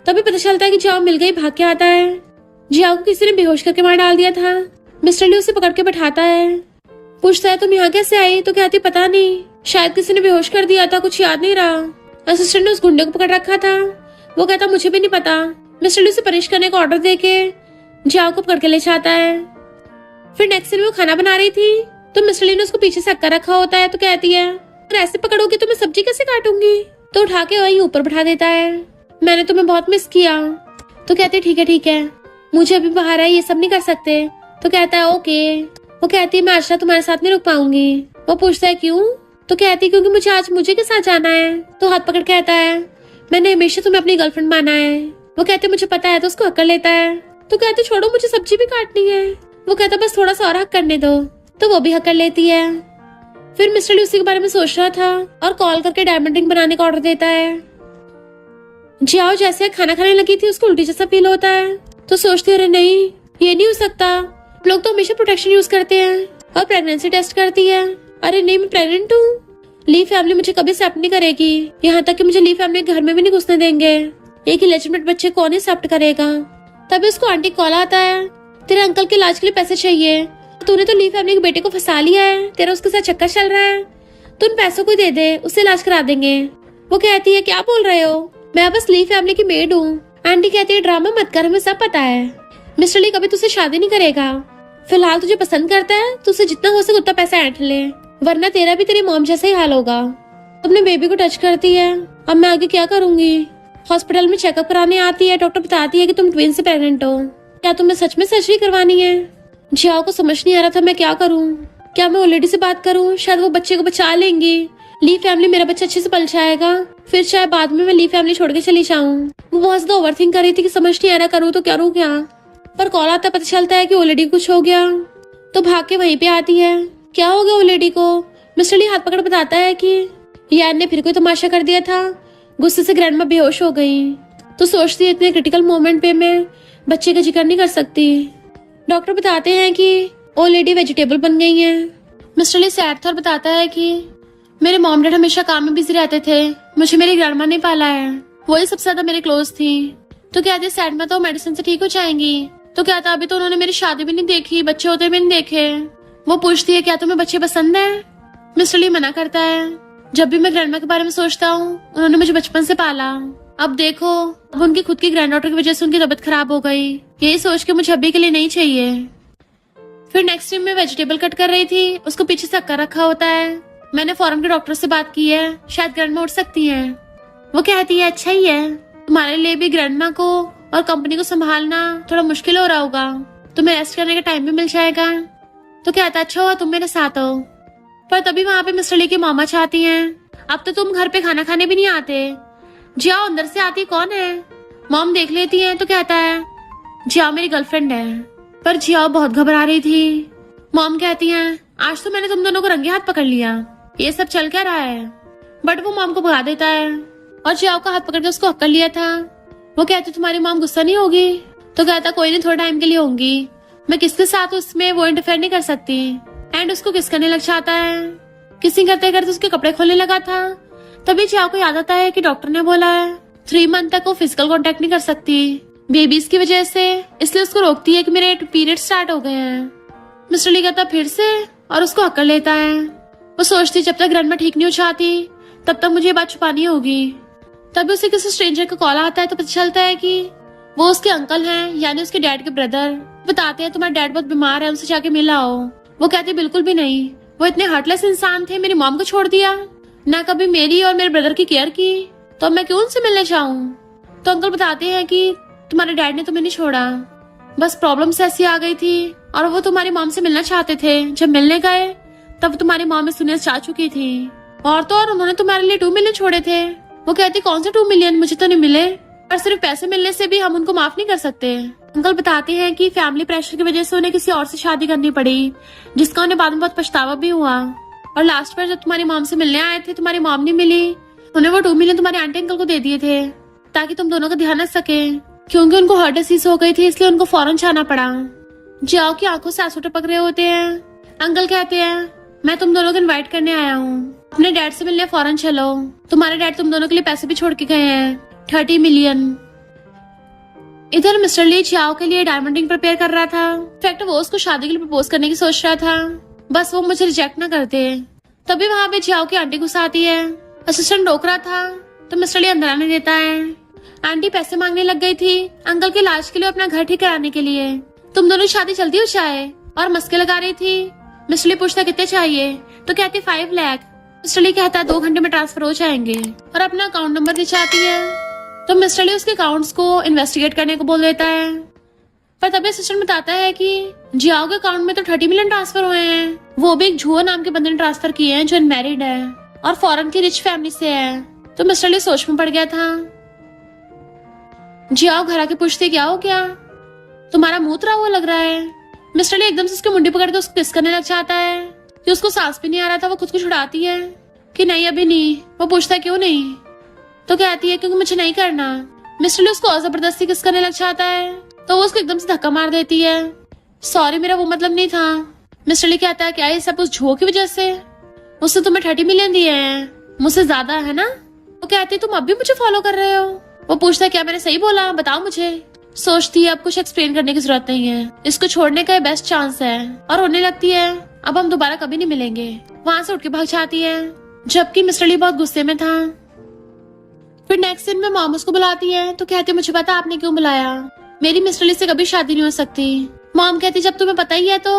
तभी पता चलता है कि जियाओ मिल गई, भाग के आता है। जियाओ को किसी ने बेहोश करके मार डाल दिया था। मिस्टर ली उसे पकड़ के बैठाता है, पूछता है, तुम यहाँ कैसे आई। तो कहती, पता नहीं, शायद किसी ने बेहोश कर दिया था, कुछ याद नहीं रहा, असिस्टेंट ने उस गुंडे को पकड़ रखा था। वो कहता, मुझे भी नहीं पता। मिस्टर ली उसे पनिश करने का ऑर्डर देके जियाओ को पकड़ के ले जाता है। फिर नेक्स्ट दिन वो खाना बना रही थी तो मिस्टर ली ने उसको पीछे से अक्का रखा होता है। तो कहती है, अगर ऐसे पकड़ोगे तो मैं सब्जी कैसे काटूंगी। तो उठा के वहीं ऊपर बैठा देता है, मैंने तुम्हें बहुत मिस किया। तो कहती, ठीक है, मुझे अभी बाहर है, ये सब नहीं कर सकते। तो कहता है, ओके। वो कहती है, मैं आज तुम्हारे साथ नहीं रुक पाऊंगी। वो पूछता है, क्यों। तो कहती है, क्योंकि मुझे आज मुझे के साथ जाना है। तो हाथ पकड़ कहता है, मैंने हमेशा तुम्हें अपनी गर्लफ्रेंड माना है। वो कहते, मुझे पता है। तो उसको हक कर लेता है। तो कहते, छोड़ो, मुझे सब्जी भी काटनी है। वो कहता, बस थोड़ा सा और हक करने दो। तो वो भी हक कर लेती है। फिर मिस्टर ली उसी के बारे में सोच रहा था और कॉल करके डायमंड रिंग बनाने का ऑर्डर देता है। जियाओ जैसे खाना खाने लगी थी उसको उल्टी जैसा फील होता है, तो सोचती है अरे नहीं ये नहीं हो सकता, लोग तो हमेशा प्रोटेक्शन यूज करते हैं। और प्रेगनेंसी टेस्ट करती है, अरे नहीं मैं प्रेग्नेंट हूँ। ली फैमिली मुझे कभी एक्सेप्ट नहीं करेगी, यहाँ तक कि मुझे ली फैमिली घर में भी नहीं घुसने देंगे। एक इलेजिटिमेट बच्चे कौन एक्सेप्ट करेगा। तभी उसको आंटी कॉल आता है, तेरे अंकल के इलाज के लिए पैसे चाहिए, तूने तो ली फैमिली के बेटे को फंसा लिया है, तेरा उसके साथ चक्कर चल रहा है, तू उन पैसों को दे दे, उससे इलाज करा देंगे। वो कहती है क्या बोल रहे हो, मैं बस ली फैमिली की मेड हूँ। आंटी कहती है ड्रामा मत कर, हमें सब पता है, मिस्टर ली कभी तुझसे शादी नहीं करेगा, फिलहाल तुझे पसंद करता है तो उसे जितना हो सके उतना पैसा ऐंठ ले, वरना तेरा भी तेरी मॉम जैसा ही हाल होगा। अपने बेबी को टच करती है, अब मैं आगे क्या करूंगी। हॉस्पिटल में चेकअप कराने आती है, डॉक्टर बताती है कि तुम ट्विन से प्रेग्नेंट हो, क्या तुम्हें सच में सर्जरी करवानी है। जियाओ को समझ नहीं आ रहा था मैं क्या करूं, क्या मैं ओलेडी से बात करूं, शायद वो बच्चे को बचा लेंगी, ली फैमिली मेरा बच्चा अच्छे से पल जाएगा, फिर चाहे बाद में मैं ली फैमिली छोड़ के चली जाऊं। वो बहुत ज्यादा ओवरथिंक कर रही थी कि समझ नहीं आ रहा करूँ तो करूँ क्या। पर कॉल आता पता चलता है कि ओलेडी कुछ हो गया, तो भाग के वहीं पे आती है। क्या हो गया ओलेडी को, मिस्टर ली हाथ पकड़ बताता है कि यार ने फिर कोई तमाशा कर दिया था, गुस्से से ग्रैंडमा बेहोश हो गई। तो सोचती है इतने क्रिटिकल मोमेंट पे मैं बच्चे का जिक्र नहीं कर सकती। डॉक्टर बताते हैं कि ओलेडी वेजिटेबल बन गई है। मिस्टर ली सैड था और बताता है कि मेरे मॉम डैड हमेशा काम में बिजी रहते थे, मुझे मेरी ग्रैंडमा ने पाला है, वही सबसे ज्यादा मेरे क्लोज थी। तो क्या थे सैड में तो मेडिसिन से ठीक हो जाएंगी। तो क्या था अभी तो उन्होंने मेरी शादी भी नहीं देखी, बच्चे होते भी नहीं देखे। वो पूछती है क्या तुम्हें बच्चे पसंद है। मिस्टर ली मना करता है, जब भी मैं ग्रैंडमा के बारे में सोचता हूँ उन्होंने मुझे बचपन से पाला, अब देखो अब उनकी खुद की ग्रैंड डॉटर की वजह से उनकी तबीयत खराब हो गई, यही सोच के मुझे अभी के लिए नहीं चाहिए। फिर नेक्स्ट टाइम मैं वेजिटेबल कट कर रही थी, उसको पीछे से धक्का रखा होता है। मैंने फॉरन के डॉक्टर से बात की है, शायद ग्रैंडमा उठ सकती है। वो कहती है अच्छा ही है, तुम्हारे लिए भी ग्रैंडमा को और कंपनी को संभालना थोड़ा मुश्किल हो रहा होगा, तुम्हें रेस्ट करने का टाइम भी मिल जाएगा। तो कहता अच्छा हुआ तुम मेरे साथ हो। पर तभी वहाँ पे मिस्टर ली की मामा चाहती हैं, अब तो तुम घर पे खाना खाने भी नहीं आते। जियाओ अंदर से आती कौन है, मॉम देख लेती है तो कहता है जियाओ मेरी गर्लफ्रेंड है। पर जियाओ बहुत घबरा रही थी। मॉम कहती है आज तो मैंने तुम दोनों को रंगे हाथ पकड़ लिया, ये सब चल क्या रहा है। बट वो मॉम को भगा देता है और जियाओ का हाथ पकड़ के उसको हक्कर लिया था। वो कहती तुम्हारी मॉम गुस्सा नहीं होगी। तो कहता कोई नहीं थोड़ा टाइम के लिए होंगी, मैं किसके साथ उसमें वो इंटरफेयर नहीं कर सकती। एंड उसको किस करने लग जाता है, किसिंग करते करते उसके कपड़े खोलने लगा था। तभी जियाओ को याद आता है कि डॉक्टर ने बोला है 3 मंथ तक वो फिजिकल कांटेक्ट नहीं कर सकती बेबीज की वजह से, इसलिए उसको रोकती है कि मेरे पीरियड स्टार्ट हो गए हैं। मिस्टर ली कहता फिर से और उसको हक्कर लेता है। वो सोचती जब तक ग्रैंडमा ठीक नहीं हो जाती तब तक मुझे ये बात छुपानी होगी। तभी उसे किसी स्ट्रेंजर का कॉल आता है तो पता चलता है कि वो उसके अंकल हैं, यानी उसके डैड के ब्रदर। बताते हैं तुम्हारा डैड बहुत बीमार है, उनसे जाके मिला हो। वो कहती बिल्कुल भी नहीं, वो इतने हार्टलेस इंसान थे, मेरी मॉम को छोड़ दिया, ना कभी मेरी और मेरे ब्रदर की केयर की, तो मैं क्यों उनसे मिलने जाऊं। तो अंकल बताते हैं कि तुम्हारे डैड ने तुम्हें नहीं छोड़ा, बस प्रॉब्लम्स ऐसी आ गई थी और वो तुम्हारी मॉम से मिलना चाहते थे। जब मिलने गए तब तुम्हारी मॉम इस दुनिया से जा चुकी थी, और तो और उन्होंने तुम्हारे लिए 2 मिलियन छोड़े थे। वो कहती कौन से 2 मिलियन, मुझे तो नहीं मिले, पर सिर्फ पैसे मिलने से भी हम उनको माफ नहीं कर सकते। अंकल बताते हैं कि फैमिली प्रेशर की वजह से उन्हें किसी और से शादी करनी पड़ी, जिसका उन्हें बाद में बहुत पछतावा भी हुआ। और लास्ट पर जब तुम्हारी मॉम से मिलने आए थे तुम्हारी मॉम नहीं मिली, उन्हें वो 2 मिलियन तुम्हारे आंटी अंकल को दे दिए थे ताकि तुम दोनों का ध्यान रख सके, क्योंकि उनको हार्ट डिसीज हो गई थी इसलिए उनको फौरन जाना पड़ा। जियाओ की आंखों से आंसू टपक रहे होते हैं। अंकल कहते हैं मैं तुम दोनों को इनवाइट करने आया हूँ, अपने डैड से मिलने फौरन चलो, तुम्हारे डैड तुम दोनों के लिए पैसे भी छोड़ के गए हैं 30 मिलियन। इधर मिस्टर ली जियाओ के लिए डायमंड रिंग प्रिपेयर कर रहा था। इनफैक्ट वो उसको शादी के लिए प्रपोज करने की सोच रहा था, बस वो मुझे रिजेक्ट ना करते। तभी वहाँ पे जियाओ की आंटी गुस्सा आती है। असिस्टेंट रोक रहा था तो मिस्टर ली अंदर आने देता है। आंटी पैसे मांगने लग गई थी अंकल के इलाज के लिए, अपना घर ठीक कराने के लिए। तुम दोनों शादी जल्दी हो जाए, और मस्के लगा रही थी। मिस्टर ली पूछता कितने चाहिए, तो कहती 5 लाख। मिस्टर ली कहता 2 घंटे में ट्रांसफर हो जाएंगे, और अपना अकाउंट नंबर भी चाहती है। तो मिस्टर ली उसके अकाउंट्स को इन्वेस्टिगेट करने को बोल देता है। पर तभी असिस्टेंट बताता है कि जियाओ के अकाउंट में तो 30 मिलियन ट्रांसफर हुए हैं, वो भी एक झुआ नाम के बंदे ने ट्रांसफर किए हैं जो अनमैरिड है और फॉरेन की रिच फैमिली से है। तो मिस्टर ली सोच में पड़ गया था। जियाओ घर आके पूछते क्या हो गया, तुम्हारा मुंह उतरा हुआ लग रहा है। मिस्टर ली एकदम से उसकी मुंडी पकड़ के उसको किस करने लग जाता है कि उसको सांस भी नहीं आ रहा था। वो खुद को छुड़ाती है कि नहीं अभी नहीं। वो पूछता है क्यों नहीं। तो कहती है क्योंकि मुझे नहीं करना। मिस्टर ली उसको और जबरदस्ती किस करने लग जाता है तो वो उसको एकदम से धक्का मार देती है। सॉरी, मेरा वो मतलब नहीं था। मिस्टर ली कहता है क्या ये सब उस झूठ की वजह से? उसने तुम्हें 30 मिलियन दिए हैं, मुझसे ज्यादा है ना? वो कहती है तुम अब भी मुझे फॉलो कर रहे हो। वो पूछता है क्या मैंने सही बोला, बताओ मुझे। सोचती है अब कुछ एक्सप्लेन करने की जरूरत नहीं है, इसको छोड़ने का बेस्ट चांस है। और रोने लगती है अब हम दोबारा कभी नहीं मिलेंगे। वहां से उठ के भाग जाती है, जबकि मिस्टर ली बहुत गुस्से में था। फिर नेक्स्ट सीन में मॉम उसको बुलाती है तो कहती है मुझे पता आपने क्यों बुलाया, मेरी मिस्टर ली से कभी शादी नहीं हो सकती। मॉम कहती जब तुम्हें पता ही है तो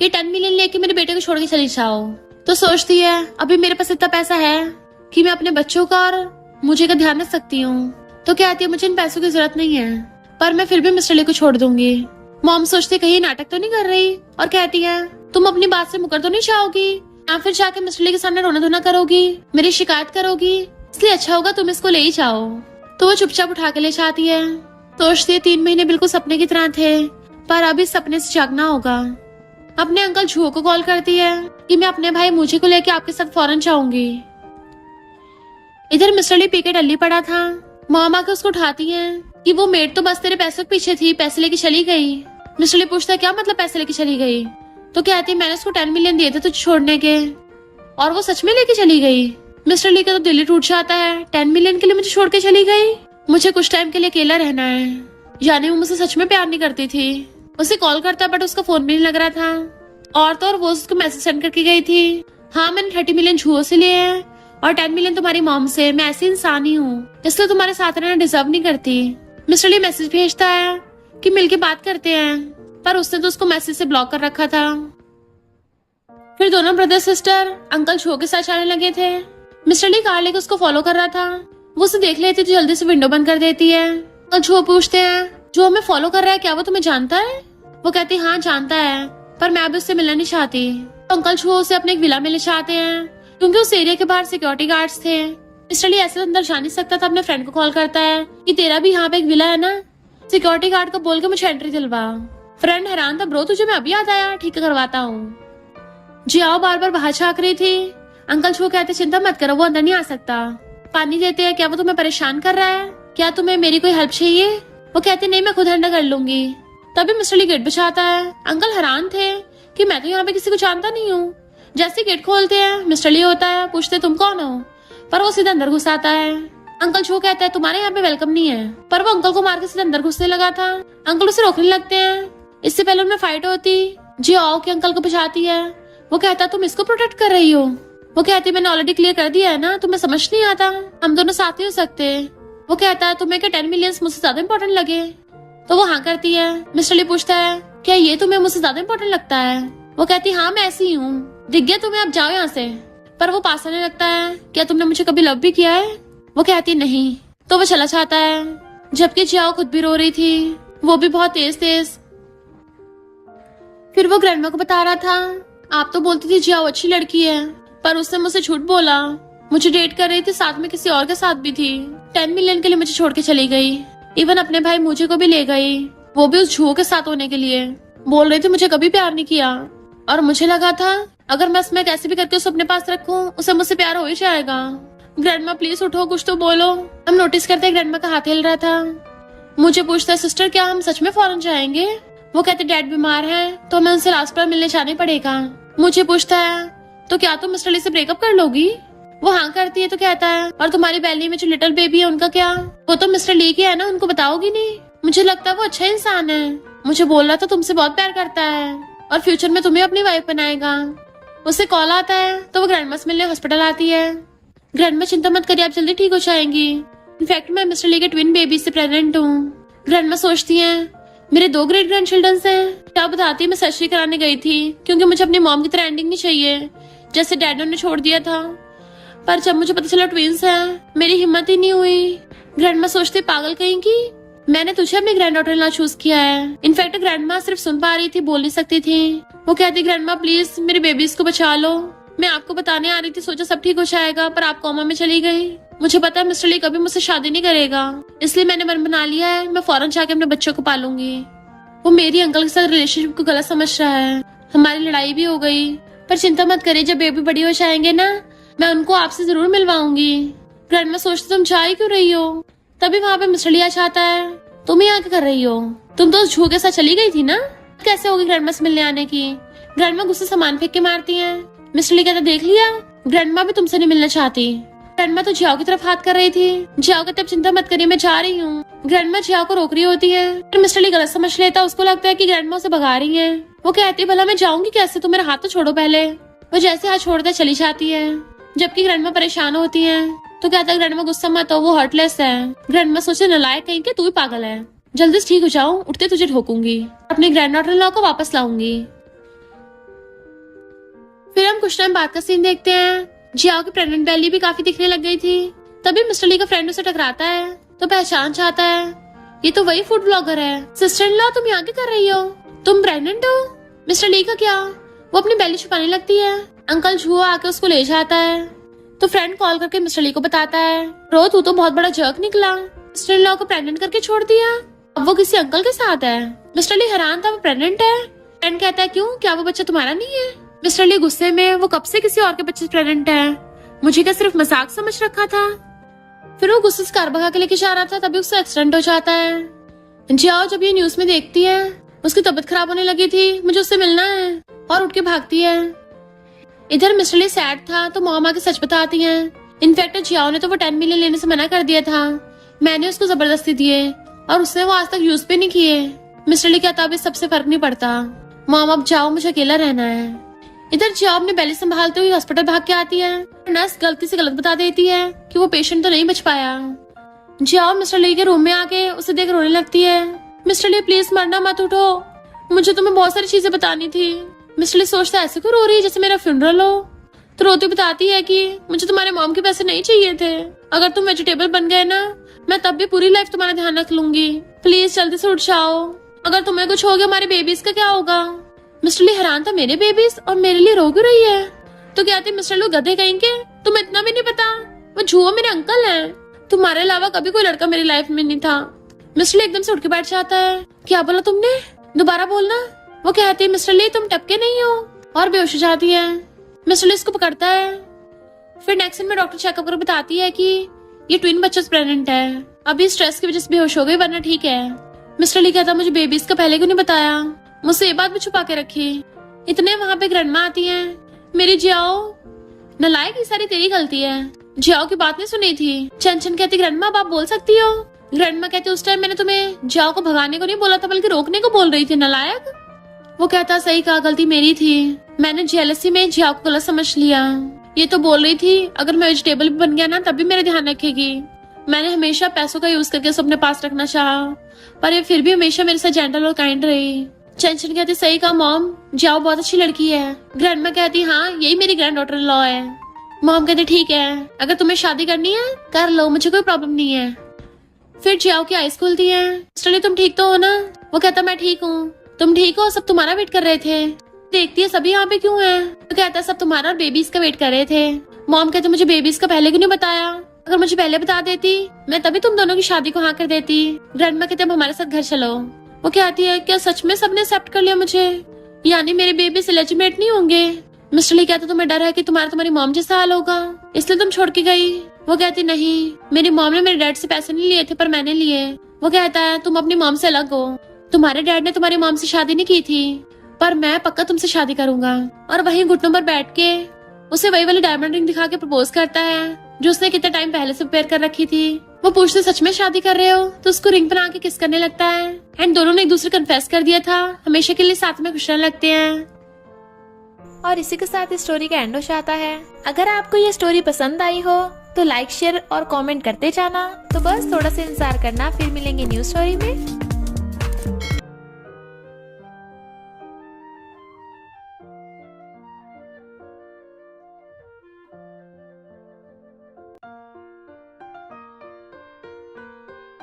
ये 10 मिलियन लेके मेरे बेटे को छोड़ के चली जाओ। तो सोचती है अभी मेरे पास इतना पैसा है कि मैं अपने बच्चों का और मुझे का ध्यान रख सकती हूँ। तो कहती है मुझे इन पैसों की जरूरत नहीं है, पर मैं फिर भी मिस्टर ली को छोड़ दूंगी। मॉम सोचती कहीं नाटक तो नहीं कर रही और कहती है तुम अपनी बात से मुकर तो नहीं चाहोगी या फिर जाके मिस्टर ली के सामने रोना धोना करोगी, मेरी शिकायत करोगी, इसलिए अच्छा होगा तुम इसको ले ही जाओ। तो वो चुपचाप उठा के ले जाती है। सोचती है 3 महीने बिल्कुल सपने की तरह थे, पर अब इस सपने से जागना होगा। अपने अंकल झूहो को कॉल करती है कि मैं अपने भाई मुझे को लेके आपके साथ फौरन जाऊंगी। इधर मिस्टर ली पी के डल्ली पड़ा था। मॉम आके उसको उठाती है कि वो मेड तो बस तेरे पैसों के पीछे थी, पैसे लेके चली गई। मिस्टर ली पूछता है क्या मतलब पैसे लेके चली गई? तो कहती है मैंने उसको 10 मिलियन दिए थे तुझे छोड़ने के और वो सच में लेके चली गई। मिस्टर ली का तो दिल ही टूट जाता है, 10 मिलियन के लिए मुझे छोड़ के चली गई, मुझे कुछ टाइम के लिए अकेला रहना है। यानी वो मुझसे सच में प्यार नहीं करती थी। उसे कॉल करता बट उसका फोन भी नहीं लग रहा था। और तो और वो उसको मैसेज सेंड करके गई थी, हाँ मैंने 30 मिलियन झूठों से लिए हैं और 10 मिलियन तुम्हारी मॉम से, मैं ऐसी इंसान ही हूँ इसलिए तुम्हारे साथ रहना डिजर्व नहीं करती। मिस्टर ली मैसेज भेजता है कि मिलके बात करते हैं, पर उसने तो उसको मैसेज से ब्लॉक कर रखा था। फिर दोनों ब्रदर सिस्टर अंकल झूहो के साथ जाने लगे थे। मिस्टर ली कार लेकर उसको फॉलो कर रहा था। वो उसे देख लेती तो जल्दी से विंडो बंद कर देती है। अंकल झूहो पूछते हैं जो हमें फॉलो कर रहा है क्या वो तुम्हें जानता है? वो कहती हाँ जानता है, पर मैं अब उससे मिलना नहीं चाहती। तो अंकल झूहो उसे अपने एक विला में ले जाते हैं क्योंकि उस एरिया के बाहर सिक्योरिटी गार्ड्स थे। मिस्टर ली ऐसे अंदर जा नहीं सकता था, अपने फ्रेंड को कॉल करता है कि तेरा भी यहाँ पे एक विला है ना, सिक्योरिटी गार्ड को बोल के मुझे एंट्री दिलवा। फ्रेंड हैरान था, ब्रो तुझे मैं अभी याद आया, ठीक करवाता हूँ। जी आओ बार बार बाहर झाँक रही थी। अंकल झूहो कहते चिंता मत करो वो अंदर नहीं आ सकता। पानी देते हैं, क्या वो तुम्हें परेशान कर रहा है, क्या तुम्हें मेरी कोई हेल्प चाहिए? वो कहते नहीं मैं खुद हैंडल कर लूंगी। तभी मिस्टर ली गेट बचाता है। अंकल हैरान थे कि मैं तो यहाँ पे किसी को जानता नहीं हूँ। जैसे गेट खोलते हैं मिस्टर ली होता है, पूछते तुम कौन हो, पर वो सीधा अंदर घुस आता है। अंकल झूहो कहता है तुम्हारे यहाँ पे वेलकम नहीं है, पर वो अंकल को मार के सीधा अंदर घुसने लगा था। अंकल उसे रोकने लगते हैं, इससे पहले उनमें फाइट होती। जी आओ के अंकल को बचाती है। वो कहता तुम इसको प्रोटेक्ट कर रही हो। वो कहती मैंने ऑलरेडी क्लियर कर दिया है ना, तुम्हें समझ नहीं आता, हम दोनों साथ ही हो सकते। वो कहता है तुम्हें क्या 10 मिलियन मुझसे ज्यादा इम्पोर्टेंट लगे? तो वो हाँ करती है। मिस्टर ली पूछता है क्या ये तुम्हें मुझसे ज्यादा इम्पोर्टेंट लगता है? वो कहती हाँ मैं ऐसी हूँ, दिख गया तुम्हें, अब जाओ यहाँ से। पर वो पास आने लगता है, क्या तुमने मुझे कभी लव भी किया है? वो कहती नहीं। तो वो चला जाता है, जबकि जियाओ खुद भी रो रही थी, वो भी बहुत तेज तेज। फिर वो ग्रैंडमा को बता रहा था आप तो बोलती थी जियाओ अच्छी लड़की है, पर उसने मुझसे झूठ बोला, मुझे डेट कर रही थी, साथ में किसी और के साथ भी थी, 10 मिलियन के लिए मुझे छोड़ के चली गई, इवन अपने भाई मुझे को भी ले गई, वो भी उस झूहो के साथ होने के लिए। बोल रही थी मुझे कभी प्यार नहीं किया और मुझे लगा था अगर मैं उसमें कैसे भी करके उसे अपने पास रखूं उसे मुझसे प्यार हो ही जाएगा। ग्रैंडमा प्लीज उठो, कुछ तो बोलो। हम नोटिस करते ग्रैंडमा का हाथ हिल रहा था। मुझे पूछता है सिस्टर क्या हम सच में फॉरेन जाएंगे? वो कहते डैड बीमार है तो हमें उनसे लास्ट बार मिलने जाने पड़ेगा। मुझे पूछता है तो क्या तुम मिस्टर ली से ब्रेकअप कर लोगी? वो हाँ करती है। तो कहता है और तुम्हारी बैली में जो लिटिल बेबी है उनका क्या? वो तो मिस्टर ली की है ना, उनको बताओगी नहीं? मुझे लगता है वो अच्छा इंसान है, मुझे बोल रहा था तुमसे बहुत प्यार करता है और फ्यूचर में तुम्हें अपनी वाइफ बनाएगा। उसे कॉल आता है तो वो ग्रैंडमा से मिलने हॉस्पिटल आती है। ग्रैंडमा चिंता मत करिए आप जल्दी ठीक हो जाएंगी, इनफैक्ट मैं मिस्टर ली के ट्विन बेबी से प्रेग्नेंट हूँ। ग्रैंडमा सोचती है मेरे 2 ग्रेट ग्रैंड चिल्ड्रन हैं। क्या बताती मैं सर्जरी कराने गई थी क्योंकि मुझे अपनी मॉम की तरह एंडिंग नहीं चाहिए जैसे डैड ने छोड़ दिया था, पर जब मुझे पता चला ट्विंस हैं मेरी हिम्मत ही नहीं हुई। ग्रैंडमा सोचती पागल कहीं की, मैंने तुझे अपनी ग्रैंड डॉटर ला चूज किया है। इनफैक्ट ग्रैंडमा सिर्फ सुन पा रही थी, बोल नहीं सकती थी। वो कहती ग्रैंडमा प्लीज मेरे बेबीज को बचा लो, मैं आपको बताने आ रही थी, सोचा सब ठीक हो जाएगा, पर आप कोमा में चली गई। मुझे पता है मिस्टर ली कभी मुझसे शादी नहीं करेगा, इसलिए मैंने मन बना लिया है मैं फौरन जाके अपने बच्चों को पालूंगी। वो मेरी अंकल के साथ रिलेशनशिप को गलत समझ रहा है, हमारी लड़ाई भी हो गई, पर चिंता मत करिए जब बेबी बड़ी हो जाएंगे ना मैं उनको आपसे जरूर मिलवाऊंगी। ग्रैंडमा सोचती तुम जा ही क्यों रही हो। तभी वहाँ पे मिस्टर ली आ जाता है। तुम यहाँ क्या कर रही हो? तुम तो उस झू के साथ चली गई थी ना, कैसे होगी ग्रैंडमा से मिलने आने की? ग्रैंडमा गुस्से सामान फेंक के मारती है। मिस्टर ली कहता देख लिया, ग्रैंडमा भी तुमसे नहीं मिलना चाहती। ग्रैंडमा तो जियाओ की तरफ हाथ कर रही थी। जियाओ कहते अब चिंता मत करिए, मैं जा रही हूँ। ग्रैंडमा जियाओ को रोक रही होती है, फिर मिस्टर ली गलत समझ लेता। उसको लगता है कि ग्रैंडमा उसे भगा रही है। वो कहती है भला मैं जाऊंगी कैसे, तुम मेरा हाथ तो छोड़ो पहले। वो जैसे हाथ छोड़ते चली जाती है, जबकि ग्रैंडमा परेशान होती है। तो कहता है ग्रैंडमा गुस्सा मत हो, वो हर्टलेस है। ग्रैंडमा सोचे नलायक कहीं के, तू भी पागल है, जल्दी से ठीक हो जाओ, उठते तुझे ठोकूंगी, अपने ग्रैंड डॉटर इन लॉ को वापस लाऊंगी। फिर हम कुछ टाइम बाद का सीन देखते हैं। जियाओ की प्रेग्नेंट बेली भी काफी दिखने लग गई थी। तभी मिस्टर ली का फ्रेंड उसे टकराता है तो पहचान चाहता है, ये तो वही फूड ब्लॉगर है। सिस्टर इन लॉ तुम यहाँ क्या कर रही हो? तुम प्रेग्नेंट हो? मिस्टर ली का क्या? वो अपनी बेली छुपाने लगती है। अंकल झूहो आके उसको ले जाता है तो फ्रेंड कॉल करके मिस्टर ली को बताता है, रो तू तो बहुत बड़ा जर्क निकला, सिस्टर इन लॉ को प्रेग्नेंट करके छोड़ दिया, अब वो किसी अंकल के साथ है। मिस्टर ली हैरान था, वो प्रेग्नेंट है। फ्रेंड कहता है क्यों, क्या वो बच्चा तुम्हारा नहीं है? मिस्टर ली गुस्से में, वो कब से किसी और के बच्चे से प्रेग्नेंट है, मुझे क्या सिर्फ मजाक समझ रखा था। फिर वो गुस्से से कार भगा के लेके जा रहा था, तभी उससे एक्सीडेंट हो जाता है। जियाओ जब ये न्यूज में देखती है, उसकी तबीयत खराब होने लगी थी, मुझे उससे मिलना है, और उठ के भागती है। इधर मिस्टर ली सैड था तो मॉम आके सच बताती है। इनफैक्ट जियाओ ने तो वो 10 मिलियन लेने से मना कर दिया था, मैंने उसको जबरदस्ती दिए और उसने वो आज तक यूज भी नहीं किए। मिस्टर ली कहता अब सबसे फर्क नहीं पड़ता, मॉम अब जाओ, मुझे अकेला रहना है। इधर जियाओ अपने बेली संभालते हुए हॉस्पिटल भाग के आती है। नर्स गलती से गलत बता देती है कि वो पेशेंट तो नहीं बच पाया। जियाओ मिस्टर ली के रूम में आके उसे देख रोने लगती है। मिस्टर ली प्लीज मरना मत, उठो, मुझे तुम्हें बहुत सारी चीजें बतानी थी। मिस्टर ली सोचता है ऐसे क्यों रो रही है जैसे मेरा फ्यूनरल हो। तो रोती बताती है कि मुझे तुम्हारे मॉम के पैसे नहीं चाहिए थे, अगर तुम वेजिटेबल बन गए ना, मैं तब भी पूरी लाइफ तुम्हारा ध्यान रख लूंगी, प्लीज जल्दी से उठ जाओ, अगर तुम्हें कुछ हो गया हमारे बेबीज का क्या होगा। मिस्टर ली हैरान था, मेरे बेबीज, और मेरे लिए रो क्यों रही है? तो कहते मिस्टर ली गधे कहेंगे, तुम्हें इतना भी नहीं पता, वो झूहो मेरे अंकल हैं, तुम्हारे अलावा कभी कोई लड़का मेरी लाइफ में नहीं था। मिस्टर ली एकदम से उठ के बैठ जाता है, क्या बोला तुमने, दोबारा बोलना। वो कहती है मिस्टर ली तुम टपके नहीं हो, और बेहोश हो जाती है। मिस्टर ली इसको पकड़ता है। फिर नेक्स्ट दिन में डॉक्टर चेकअप कर बताती है कि ये ट्विन बच्चे से प्रेग्नेंट है, अभी स्ट्रेस की वजह से बेहोश हो गई, वरना ठीक है। मिस्टर ली कहता मुझे बेबीज का पहले क्यों नहीं बताया, मुझसे ये बात भी छुपा के रखी। इतने वहाँ पे ग्रैंडमा आती हैं, मेरी जियाओ नलायक, ये सारी तेरी गलती है, जियाओ की बात नहीं सुनी थी। चंचन कहती ग्रैंडमा अब आप बोल सकती हो। ग्रैंडमा कहती उस टाइम मैंने तुम्हें जियाओ को भगाने को नहीं बोला था, बल्कि रोकने को बोल रही थी, नलायक। वो कहता सही कहा, गलती मेरी थी, मैंने जेलसी में जियाओ को गलत समझ लिया। ये तो बोल रही थी अगर मैं वेजिटेबल भी बन गया ना तब भी मेरा ध्यान रखेगी, मैंने हमेशा पैसों का यूज करके उसे अपने पास रखना चाहा, पर ये फिर भी हमेशा मेरे साथ जेंटल और काइंड रही। चंचन कहती सही कहा मॉम, जियाओ बहुत अच्छी लड़की है। ग्रैंडमा कहती हाँ यही मेरी ग्रैंड डॉटर इन लॉ है। मॉम कहती ठीक है, अगर तुम्हें शादी करनी है कर लो, मुझे कोई प्रॉब्लम नहीं है। फिर जियाओ की आईज खुलती है। मिस्टर ली तुम ठीक तो हो ना? वो कहता मैं ठीक हूँ, तुम ठीक हो, सब तुम्हारा वेट कर रहे थे। देखती है सभी यहाँ पे क्यों है? तो कहता सब तुम्हारा और बेबीज का वेट कर रहे थे। मॉम कहते मुझे बेबीज का पहले क्यों नहीं बताया, अगर मुझे पहले बता देती मैं तभी तुम दोनों की शादी को हाँ कर देती। ग्रैंडमा कहते अब हमारे साथ घर चलो। वो कहती है क्या सच में सबने एक्सेप्ट कर लिया मुझे, यानी मेरे बेबीज इलेजिमेट नहीं होंगे? मिस्टर ली कहता तुम्हें डर है कि तुम्हारी मॉम जैसा हाल होगा इसलिए तुम छोड़ के गई। वो कहती नहीं, मेरी मॉम ने मेरे डैड से पैसे नहीं लिए थे पर मैंने लिए। वो कहता है तुम अपनी मॉम से अलग हो, तुम्हारे डैड ने तुम्हारी मॉम से शादी नहीं की थी, पर मैं पक्का तुमसे शादी करूंगा। और वहीं घुटनों पर बैठ के उसे वही वाली डायमंड रिंग दिखा के प्रपोज करता है जो उसने कितने टाइम पहले से प्रिपेयर कर रखी थी। वो पूछते सच में शादी कर रहे हो, तो उसको रिंग बना के किस करने लगता है। एंड दोनों ने एक दूसरे कन्फेस कर दिया था, हमेशा के लिए साथ में खुश रहने लगते हैं। और इसी के साथ इस स्टोरी का एंड हो जाता है। अगर आपको ये स्टोरी पसंद आई हो तो लाइक शेयर और कमेंट करते जाना। तो बस थोड़ा सा इंतजार करना, फिर मिलेंगे न्यू स्टोरी में।